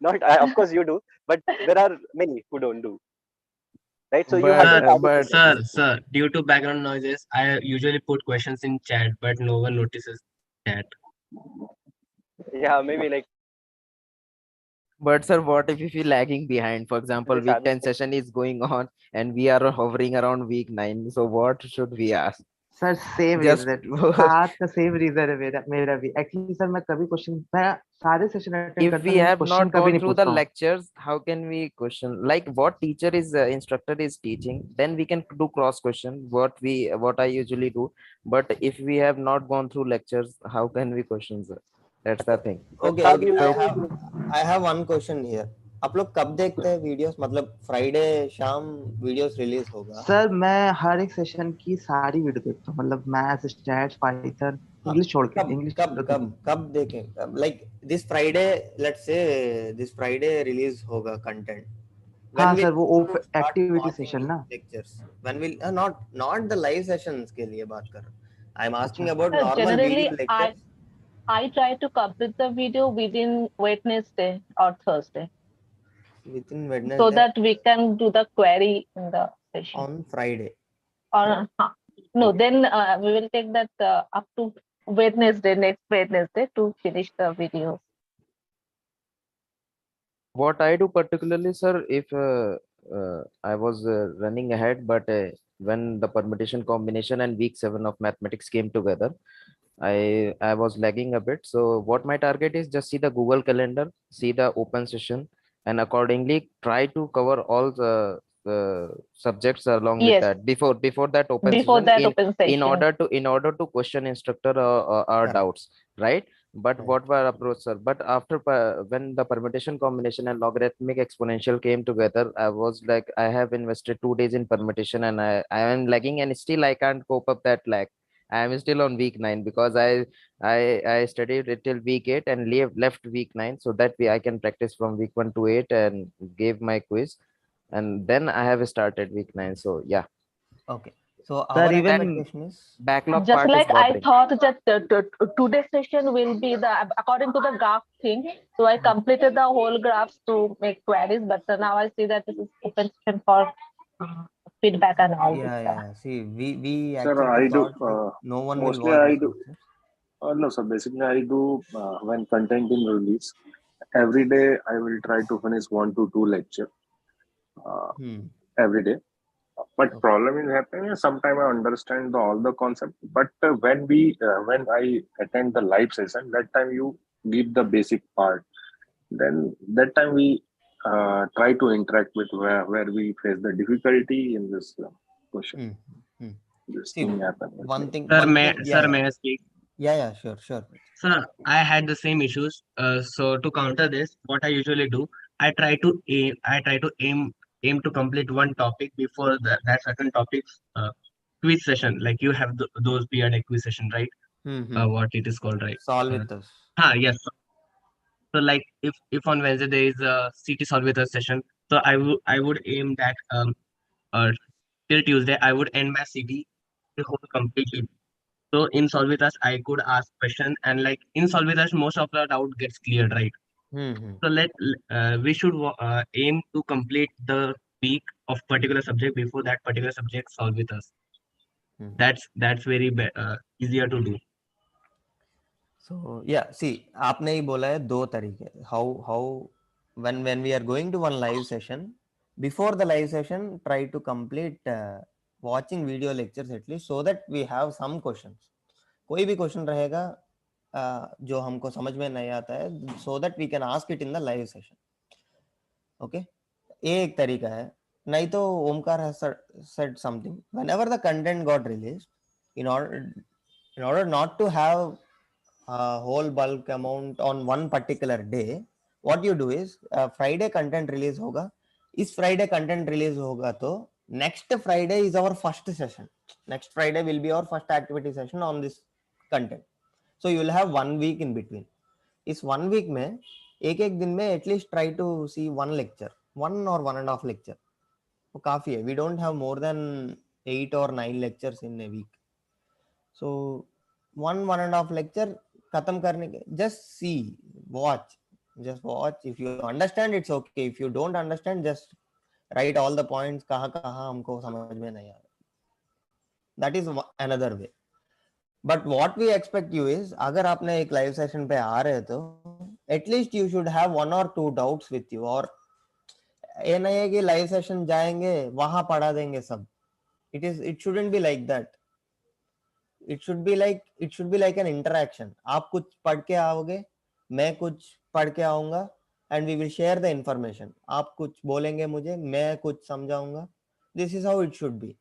Not, of course you do, but there are many who don't do. Right, so you have to Sir, due to background noises, I usually put questions in chat, but no one notices chat. Yeah, maybe like. But sir, what if you feel lagging behind? For example, week 10 session is going on and we are hovering around week 9. So what should we ask? Sir same Just reason आज का same reason है मेरा भी actually sir मैं कभी question मैं सारे session attend if करता we हूँ have क्वेश्चन not कभी gone नहीं through the पूछता हूँ lectures, how can we question like what teacher is instructor is teaching? Then we can do cross question what I usually do. But if we have not gone through lectures, how can we question, sir? That's the thing. Okay, I have one question here. आप लोग कब देखते हैं videos? मतलब Friday शाम videos release होगा? Sir मैं हर एक सेशन की सारी वीडियो देखता हूँ, मतलब मैथ्स, स्टैट्स, पाइथन, इंग्लिश छोड़ के इंग्लिश कब देखें? Like this Friday, let's say this Friday release होगा कंटेंट. हाँ सर, वो एक्टिविटी सेशन ना. Lectures when will not the live sessions के लिए बात कर रहा हूँ. I'm asking about normal Generally, video lectures. I try to complete the video within Wednesday or Thursday. Within Wednesday. So that we can do the query in the session. On Friday. Or no, then we will take that up to Wednesday, next Wednesday to finish the video. What I do particularly, sir, if I was running ahead, but when the permutation combination and week 7 of mathematics came together, I was lagging a bit. So what my target is, just see the Google Calendar, see the open session, and accordingly try to cover all the subjects along with that before that open session, in order to question instructor our doubts, right? But what were approach, sir? But after when the permutation combination and logarithmic exponential came together, I was like, I have invested 2 days in permutation and I am lagging, and still I can't cope up that lag. I am still on week 9 because I studied it till week 8 and left week 9, so that way I can practice from week 1 to 8 and gave my quiz, and then I have started week 9. So yeah. Okay. So our question is backlog just part like is I thought that today's session will be according to the graph thing. So I completed the whole graphs to make queries, but now I see that this is open session for feedback and all. Yeah. See, we Sir, actually I do. thought no one Mostly will watch. I do. No, sir. Basically, I do when content in release. Every day, I will try to finish 1 to 2 lecture every day. But problem is happening. Sometimes I understand all the concept, but when I attend the live session, that time you give the basic part. Then that time we try to interact with where we face the difficulty in this question. This thing happens. One thing. Sir, may I speak? Yeah, sure. Sir, I had the same issues. So to counter this, what I usually do, I try to aim to complete one topic before that certain topics quiz session. Like you have those periodic quiz session, right? What it is called, right? Solve with us. Yes. So like if on Wednesday there is a CT solve with us session, so I would aim that uh till Tuesday I would end my CT the whole completely. So in Solvitas, I could ask question, and like in Solvitas, most of the doubt gets cleared, right? So we should aim to complete the week of particular subject before that particular subject solve with us. That's very easier to do. So yeah, see, आपने ही बोला है दो तरीके. How when we are going to one live session, before the live session, try to complete watching video lectures at least, so that we have some questions. कोई भी question रहेगा जो हमको समझ में नहीं आता है, so that we can ask it in the live session. Okay, ये एक तरीका है. नहीं तो Omkar has said something. Whenever the content got released, in order not to have whole bulk amount on one particular day, what you do is Friday content release होगा. इस Friday content release होगा तो next Friday is our first session. Next Friday will be our first activity session on this content. So you will have 1 week in between. इस 1 week में एक दिन में at least try to see one lecture, 1 or 1.5 lecture. वो काफी है. We don't have more than 8 or 9 lectures in a week. So 1.5 lecture खत्म करने के, just see, watch. If you understand, it's okay. If you don't understand, just write all the points. कहाँ हमको समझ में नहीं आ रहा. That is another way. But what we expect you is, अगर आपने एक live session पे आ रहे तो at least you should have 1 or 2 doubts with you. और ये नहीं है कि live session जाएंगे वहाँ पढ़ा देंगे सब. It shouldn't be like that. It should be like an interaction. आप कुछ पढ़ के आओगे, मैं कुछ पढ़ के आऊंगा, and we will share the information. आप कुछ बोलेंगे मुझे, मैं कुछ समझाऊंगा. This is how it should be.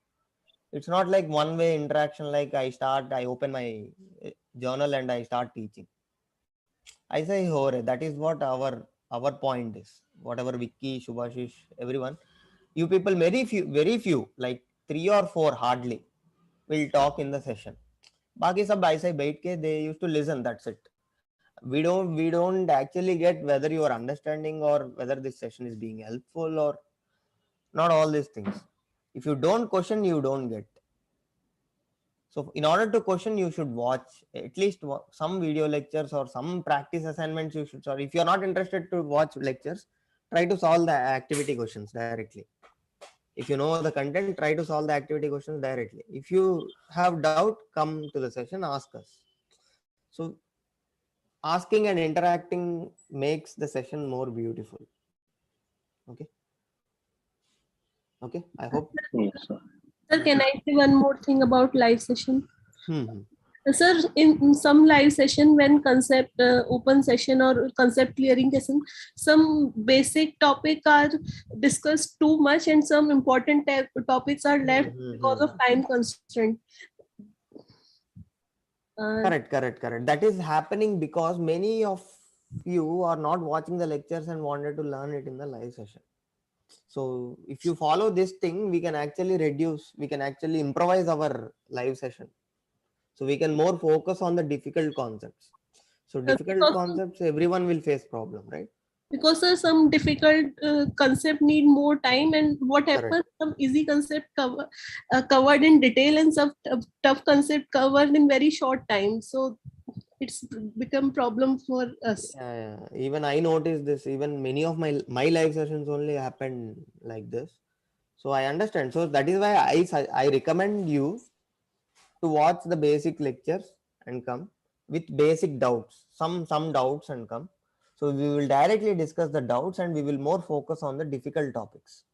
It's not like one way interaction, like I open my journal and I start teaching. I say hore, that is what our point is. Whatever Vicky, Shubhashish, everyone, you people, very few, like 3 or 4 hardly will talk in the session. बाकी सब ऐसे ही बैठ के they used to listen, that's it. We don't actually get whether you are understanding or whether this session is being helpful or not, all these things. If you don't question, you don't get. So in order to question, you should watch at least some video lectures or some practice assignments. You should, or if you're not interested to watch lectures, try to solve the activity questions directly. If you know the content, try to solve the activity questions directly. If you have doubt, come to the session, ask us. So asking and interacting makes the session more beautiful. Okay, I hope. Sir, can I say one more thing about live session? Sir, in some live session, when concept open session or concept clearing session, some basic topic are discussed too much and some important topics are left because of time constraint. Correct. That is happening because many of you are not watching the lectures and wanted to learn it in the live session. So if you follow this thing, we can actually improvise our live session. So we can more focus on the difficult concepts. So difficult concepts, everyone will face problem, right? Because some difficult concept need more time, and what happens, some easy concept covered in detail and some tough concept covered in very short time. So it's become problem for us. Yeah. Even I noticed this. Even many of my live sessions only happened like this. So I understand. So that is why I recommend you to watch the basic lectures and come with basic doubts, some doubts, and come. So we will directly discuss the doubts and we will more focus on the difficult topics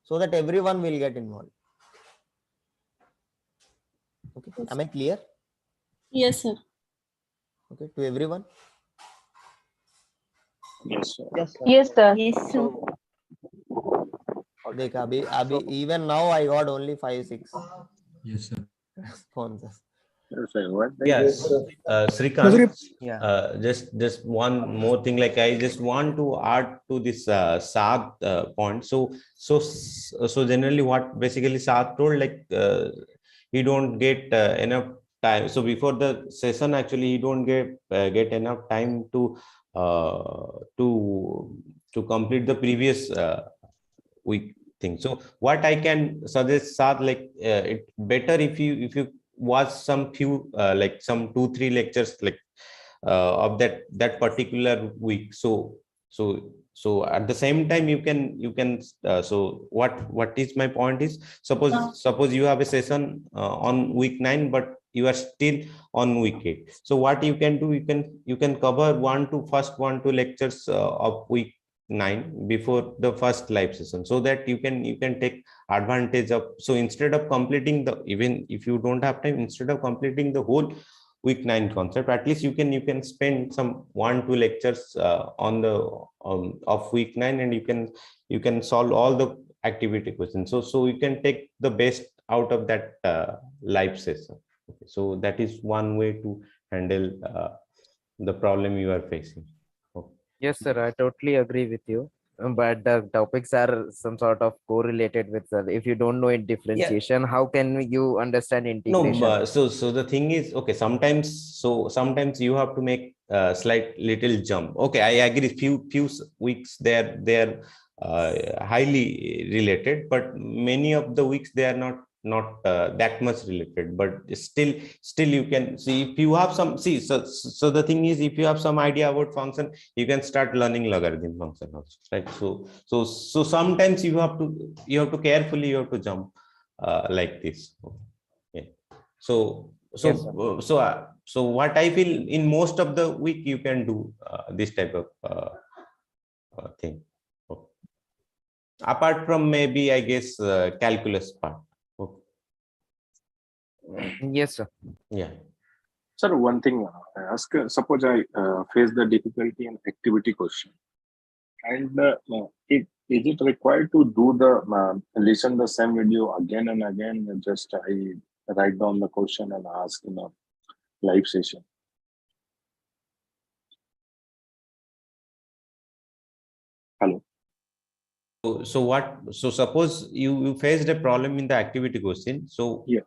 so that everyone will get involved. Okay, am I clear? Yes, sir. Okay, to everyone? Yes, sir. Yes, sir. देखा अभी even now I got only 5-6 Yes, sir. responses. Yes, Srikanth, just one more thing. Like I just want to add to this Saad point. So generally, what basically Saad told, like he don't get enough time. So before the session, actually, he don't get enough time to complete the previous week thing. So what I can suggest, Saad, like it better if you watch some few like some 2-3 lectures like of that particular week. So at the same time you can so what is my point is, suppose you have a session on week 9 but you are still on week 8. So what you can do, you can cover first 1-2 lectures of week 9 before the first live session, so that you can take advantage of. So instead of completing even if you don't have time, instead of completing the whole week 9 concept, at least you can spend some 1-2 lectures on the of week 9, and you can solve all the activity questions. So you can take the best out of that live session. Okay, so that is one way to handle the problem you are facing. Yes, sir, I totally agree with you. But the topics are some sort of correlated with, sir. If you don't know differentiation, how can you understand integration? No, so the thing is, okay, sometimes you have to make a slight little jump. Okay, I agree. Few weeks they're highly related, but many of the weeks they are not that much related. But still you can see if you have some so the thing is, if you have some idea about function, you can start learning logarithm function also, right? So sometimes you have to carefully jump like this. Okay. So what I feel, in most of the week you can do this type of thing. Okay. Apart from maybe, I guess, calculus part. Okay. Yes, sir. Yeah. Sir, one thing I ask, suppose I face the difficulty in activity question, and is it required to do the listen the same video again and again? Just I write down the question and ask in a live session. Hello. So suppose you faced a problem in the activity question. So yeah.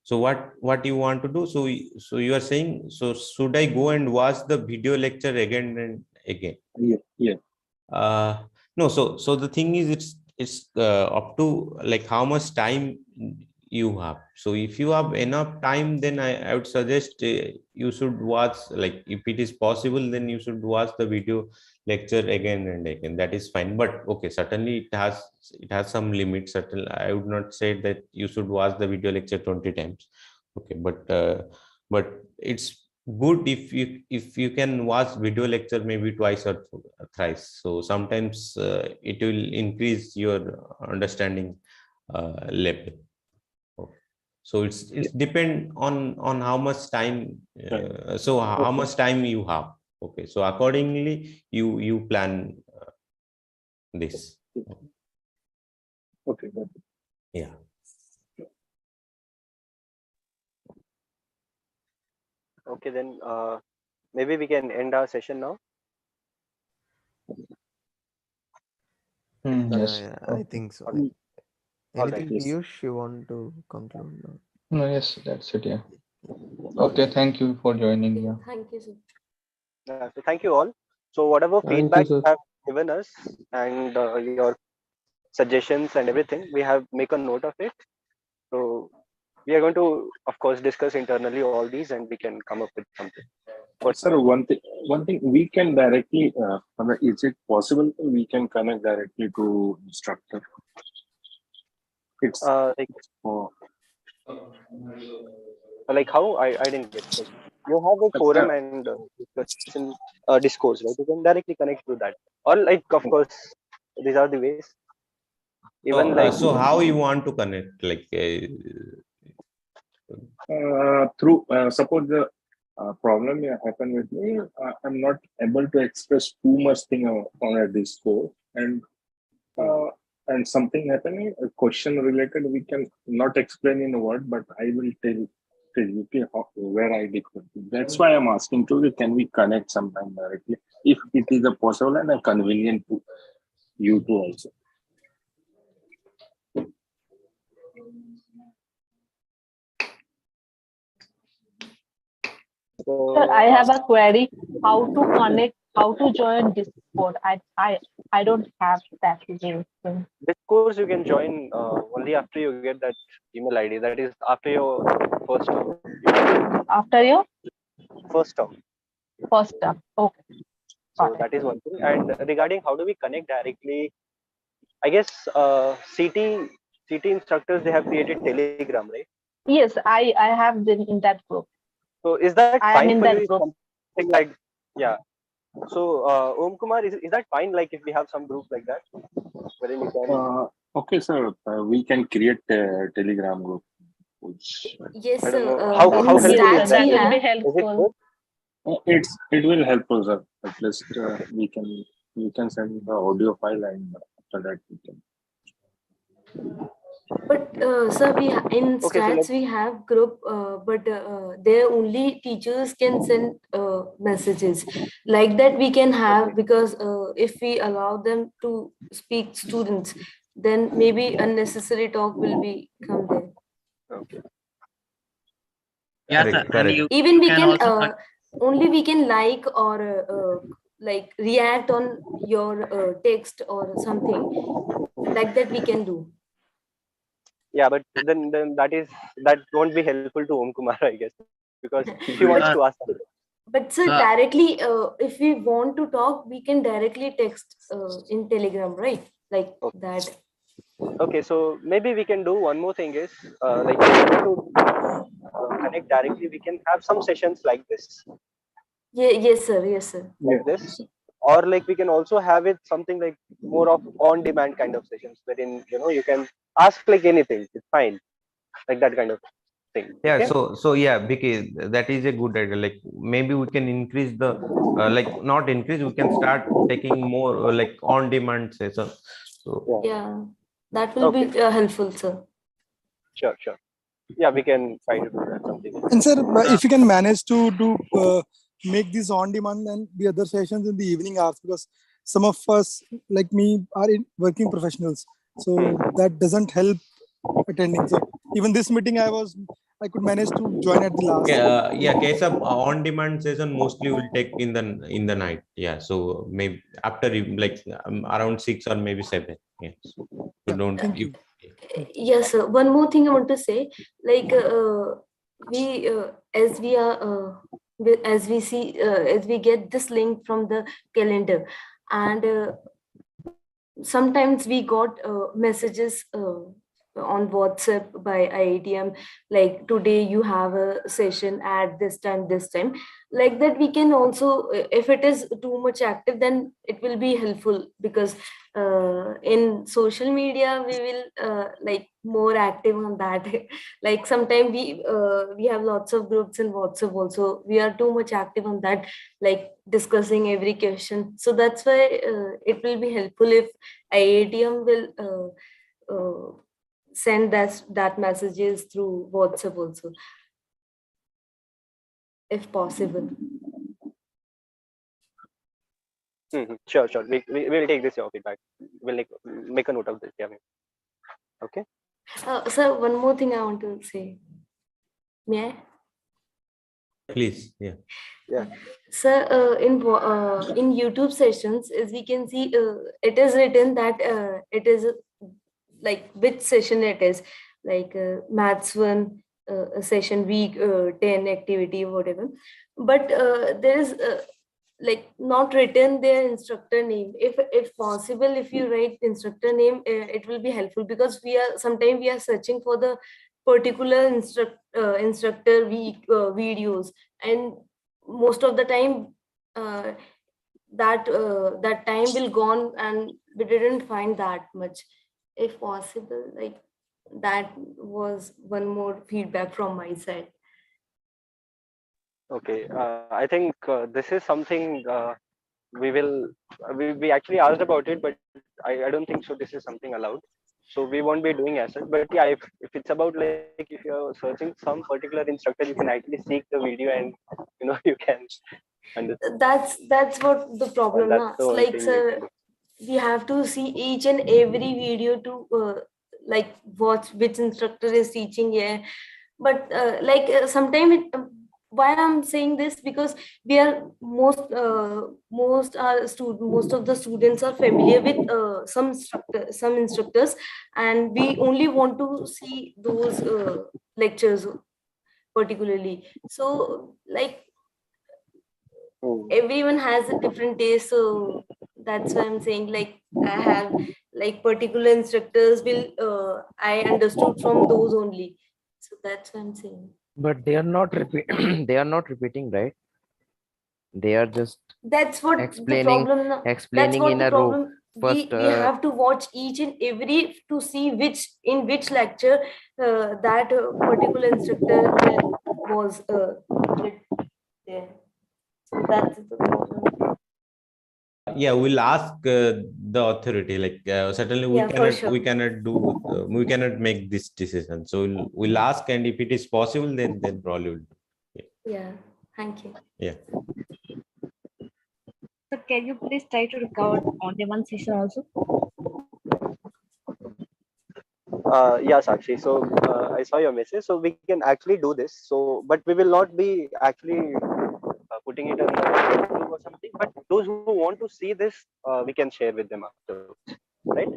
So what you want to do? So you are saying, so should I go and watch the video lecture again and again? Yeah. No. So the thing is, it's up to like how much time you have. So if you have enough time, then I would suggest you should watch, like if it is possible, then you should watch the video lecture again and again. That is fine. But okay, certainly it has some limits. Certainly I would not say that you should watch the video lecture 20 times. Okay, but it's good if you can watch video lecture maybe twice or thrice. So sometimes it will increase your understanding level. So it's depend on how much time. So how much time you have. Okay, so accordingly you plan this. Okay. Yeah. Okay, then maybe we can end our session now. Yes. Yeah, I think so. Anything, Piyush, you want to conclude now? No, yes, that's it. Yeah. Okay, thank you for joining. Yeah. Thank you, sir. So thank you all. So whatever Thank you, feedback sir. you have given us and your suggestions and everything, we have make a note of it. So we are going to, of course, discuss internally all these, and we can come up with something. Sir, one thing we can directly, is it possible we can connect directly to instructor? It's like how I didn't get it. You have a forum and discussion discourse, right? You can directly connect to that, or like, of course, these are the ways. Even So how you want to connect, like through suppose the problem happened with me, I'm not able to express too much thing on a Discord, and something happening, a question related, we can not explain in a word, but I will physically where I decode. That's why I'm asking to can we connect sometime directly if it is a possible and a convenient to you too also. Sir, I have a query. How to connect? How to join Discord? I don't have that link. This course you can join only after you get that email ID. That is after your first term. After your First term. first term. Okay. So that is one thing. And regarding how do we connect directly, I guess CT instructors, they have created Telegram, right? Yes, I have been in that group. So is that I am fine in for that you? If group. something like, yeah. So Om Kumar, is that fine? Like if we have some group like that, wherein you can. Okay, sir. We can create a Telegram group. Which Yes, I don't sir. know how Yes, helpful sir, is that that? will be Is it helpful. good? it will help us, sir. At least we can send the audio file and after that we can. But sir, in Okay, so stats we have group, but there only teachers can send messages like that. We can have because if we allow them to speak students, then maybe unnecessary talk will be come there. Okay. Yeah, sir. Correct, And correct. you Even we can can also only we can like or like react on your text or something like that we can do. Yeah, but then that won't be helpful to Om Kumar, I guess, because she wants to ask something. But sir, Uh, directly, if we want to talk, we can directly text in Telegram, right? Like that. Okay, so maybe we can do one more thing is like to connect directly. We can have some sessions like this, Yeah, yes, sir. Yes, sir. like this, or like we can also have it something like more of on-demand kind of sessions, wherein you can ask like anything. It's fine, like that kind of thing. Yeah, Okay. so yeah, because that is a good idea. Like maybe we can increase the like not increase, we can start taking more like on demand session. So Yeah, that will be helpful, sir. Sure. Yeah, we can try to do that something. And sir, if you can manage to do make these on demand and the other sessions in the evening hours, because some of us like me are working professionals, so that doesn't help attending. So even this meeting, I could manage to join at the last. yeah, case of on demand session mostly will take in the night. Yeah, so maybe after like around 6 or maybe 7. Yeah, so don't you. Yes, sir. One more thing I want to say, like we as we are as we see as we get this link from the calendar, and sometimes we got messages on WhatsApp by IITM, like today you have a session at this time. Like that, we can also, if it is too much active, then it will be helpful because in social media we will like more active on that. Like sometimes we have lots of groups in WhatsApp also. We are too much active on that, like discussing every question. So that's why it will be helpful if IITM will send that messages through WhatsApp also, if possible. Sure. We will take this your feedback. We'll make a note of this. Yeah. Okay. Sir, one more thing I want to say. May I? Please, yeah. Sir, in YouTube sessions, as we can see, it is written that it is like which session it is, like maths 1 session week 10 activity whatever, but there is like not written their instructor name. If possible, if you write instructor name, it will be helpful, because sometimes we are searching for the particular instructor week videos, and most of the time that time will gone and we didn't find that much. If possible, like that was one more feedback from my side. Okay. I think this is something we actually asked about it, but I don't think so. This is something allowed. so we won't be doing as such. But yeah, if it's about like if you're searching some particular instructor, you can actually seek the video and you can understand. That's what the problem That's now. the one Like, thing. sir, we have to see each and every video to like watch which instructor is teaching here. But sometimes why I'm saying this, because we are most of the students are familiar with some instructors, and we only want to see those lectures particularly. So like everyone has a different taste, so that's why I'm saying, like, I have like particular instructors will I understood from those only, so that's what I'm saying. But they are not they are not repeating, right? They are just That's what the explaining problem now. That's explaining what in the a row. problem. First, We have to watch each and every to see which lecture that particular instructor was did there. So that's the problem. Yeah, we'll ask the authority. Like certainly Yeah, for sure. we cannot make this decision. So we'll ask, and if it is possible, then probably we'll do. Yeah, thank you. Yeah. So can you please try to record on-demand session also? Yeah, Sakshi. So I saw your message. So we can actually do this. So, but we will not be actually putting it in the group or something. But those who want to see this, we can share with them afterwards, right?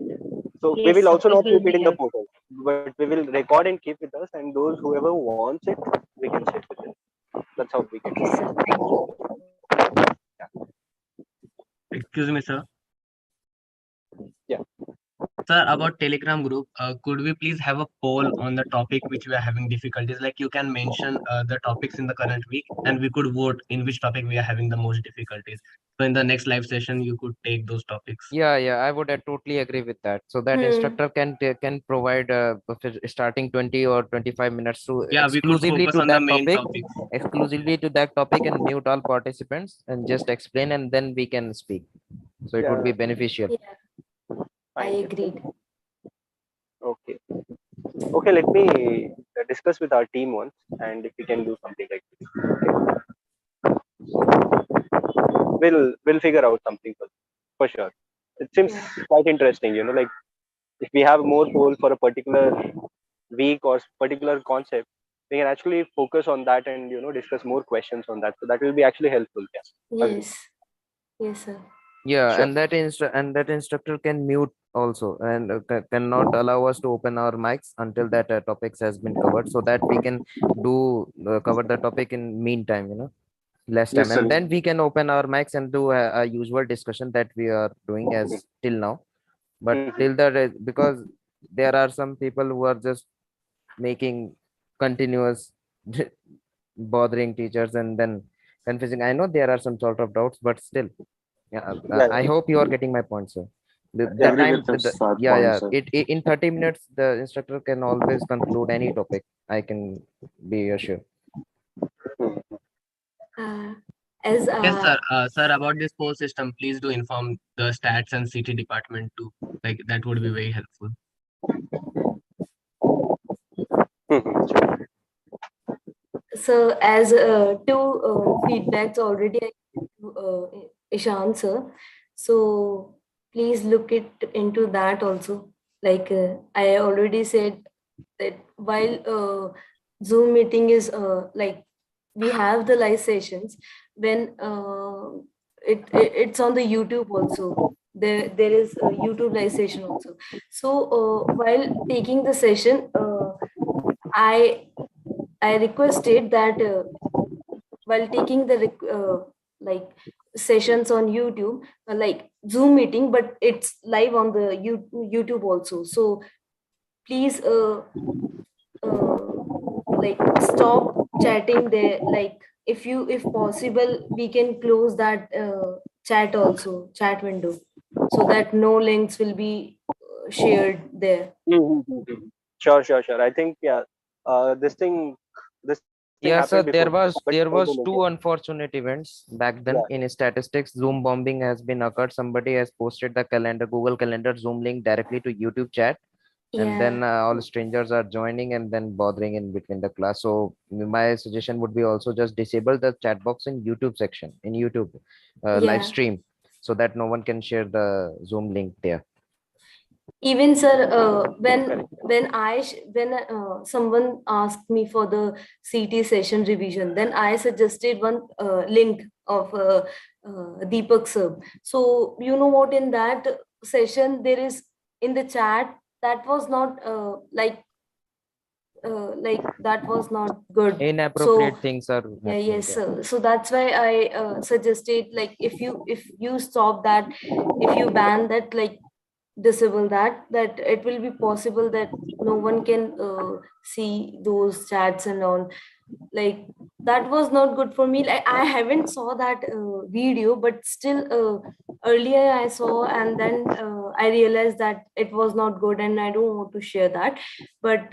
So we Yes, will sir, also it not will keep it be in the helpful. portal, but we will record and keep with us. And those whoever wants it, we can share with them. That's how we can. Okay, sir. Thank you. Excuse me, sir. Yeah. Sir, about Telegram group, could we please have a poll on the topic which we are having difficulties? Like you can mention the topics in the current week, and we could vote in which topic we are having the most difficulties. So in the next live session, you could take those topics. yeah, I would totally agree with that. So that instructor can provide starting 20 or 25 minutes to Yeah, we could exclusively focus to on the that main topic, topics. exclusively to that topic, and mute all participants and just explain, and then we can speak. So it would be beneficial. Yeah, I agreed. Okay. Okay, let me discuss with our team once, and if we can do something like this. Okay. We'll figure out something for sure. It seems quite interesting, like if we have more poll for a particular week or particular concept, we can actually focus on that and discuss more questions on that. So that will be actually helpful. Yeah. Yes. Yes, sir. Yeah, Sure. and that instructor can mute also, and cannot allow us to open our mics until that topics has been covered, so that we can do cover the topic in meantime, less time, Yes, sir. and then we can open our mics and do a usual discussion that we are doing as till now. But till that, because there are some people who are just making continuous bothering teachers and then confusing. I know there are some sort of doubts, but still, yeah, I hope you are getting my point, sir. The Agree time, with that point, yeah, sir. it in 30 minutes, the instructor can always conclude any topic. I can be assured. As Yes, sir. Sir, about this poll system, please do inform the stats and CT department too. Like that would be very helpful. So as two feedbacks already I gave to Ishan sir, so please look into that also. Like I already said that while Zoom meeting is like we have the live sessions, when it's on the YouTube also. There is a YouTube live session also. So while taking the session, I requested that while taking the like sessions on YouTube, like Zoom meeting, but it's live on the YouTube also. So please, like stop chatting there. Like if possible, we can close that chat also, chat window, so that no links will be shared there. Sure. I think this thing Yeah, sir, happened before. but there I was don't know. two unfortunate events back then in statistics. Zoom bombing has been occurred. Somebody has posted the calendar, Google Calendar Zoom link directly to YouTube chat, and then Yeah. all strangers are joining and then bothering in between the class. So my suggestion would be also just disable the chat box in YouTube section, in YouTube live Yeah. stream, so that no one can share the Zoom link there. Even sir, when someone asked me for the CT session revision, then I suggested one link of Deepak sir. So you know what, in that session there is in the chat that was not like that was not good. Inappropriate So things are yeah, happening yes there. sir. So that's why I suggested, like, if you stop that, if you ban that, like disable that it will be possible that no one can see those chats and all. Like, that was not good for me. Like, I haven't saw that video, but still earlier I saw, and then I realized that it was not good and I don't want to share that. But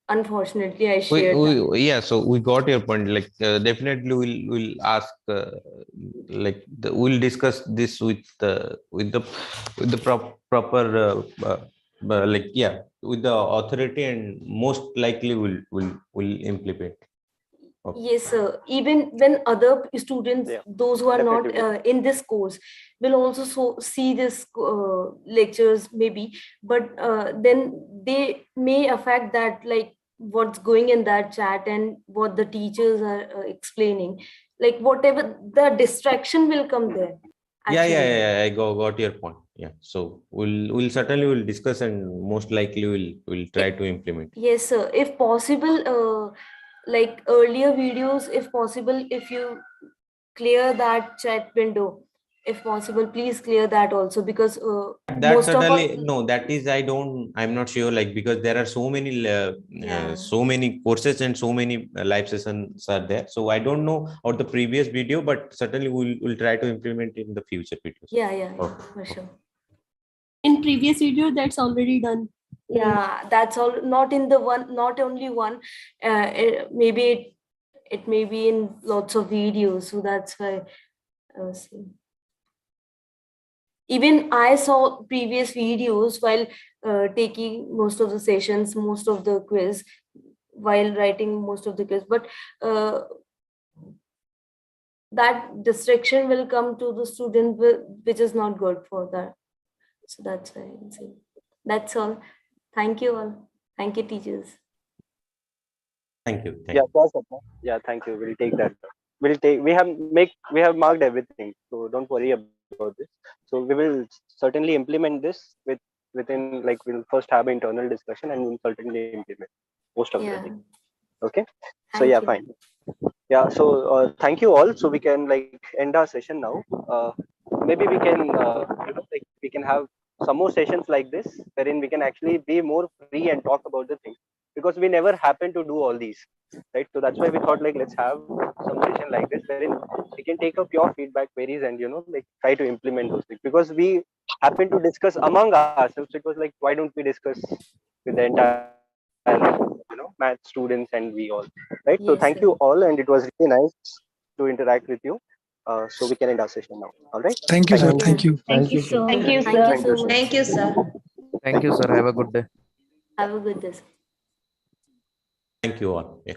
unfortunately I shared that. Yeah, so we got your point. Like definitely we'll ask we'll discuss this with the proper like, yeah, with the authority, and most likely we'll implement. Okay. Yes, sir. Even when other students, those who are not in this course, will also see this lectures maybe, but then they may affect that, like what's going in that chat and what the teachers are explaining, like whatever the distraction will come there. Yeah, I got your point. Yeah, so we'll certainly will discuss, and most likely we'll try to implement. Yes, sir. If possible, like earlier videos, if possible, if you clear that chat window, if possible, please clear that also, because That most of certainly, us, no, that is, I'm not sure, like, because there are so many courses and so many live sessions are there. So I don't know about the previous video, but certainly we'll try to implement in the future videos. yeah, Okay. for sure. In previous video, that's already done. Yeah, that's all. Not in the one, not only one. Maybe it may be in lots of videos. So that's why I was saying. Even I saw previous videos while taking most of the sessions, most of the quiz, while writing most of the quiz, but that distraction will come to the student, which is not good for that. So that's why I'm saying. That's all. Thank you all. Thank you, teachers. Thank you. Yeah, yeah, thank you. We'll take that. We have marked everything, so don't worry about this. So we will certainly implement this within, like, we'll first have an internal discussion and we'll certainly implement most of the things. Okay. So yeah, fine. Yeah. So thank you all. So we can, like, end our session now. Maybe we can like, we can have some more sessions like this, wherein we can actually be more free and talk about the things, because we never happen to do all these, right? So that's why we thought, like, let's have some session like this, wherein we can take up your feedback, queries, and like, try to implement those things, because we happen to discuss among ourselves. It was like, why don't we discuss with the entire math students and we all, right? So thank you all, and it was really nice to interact with you. So we can end our session now. All right. Thank you, sir. Thank you. Thank you so much. Thank you so much. Thank you, sir. Thank you, sir. Have a good day. Have a good day. Thank you all. Yeah.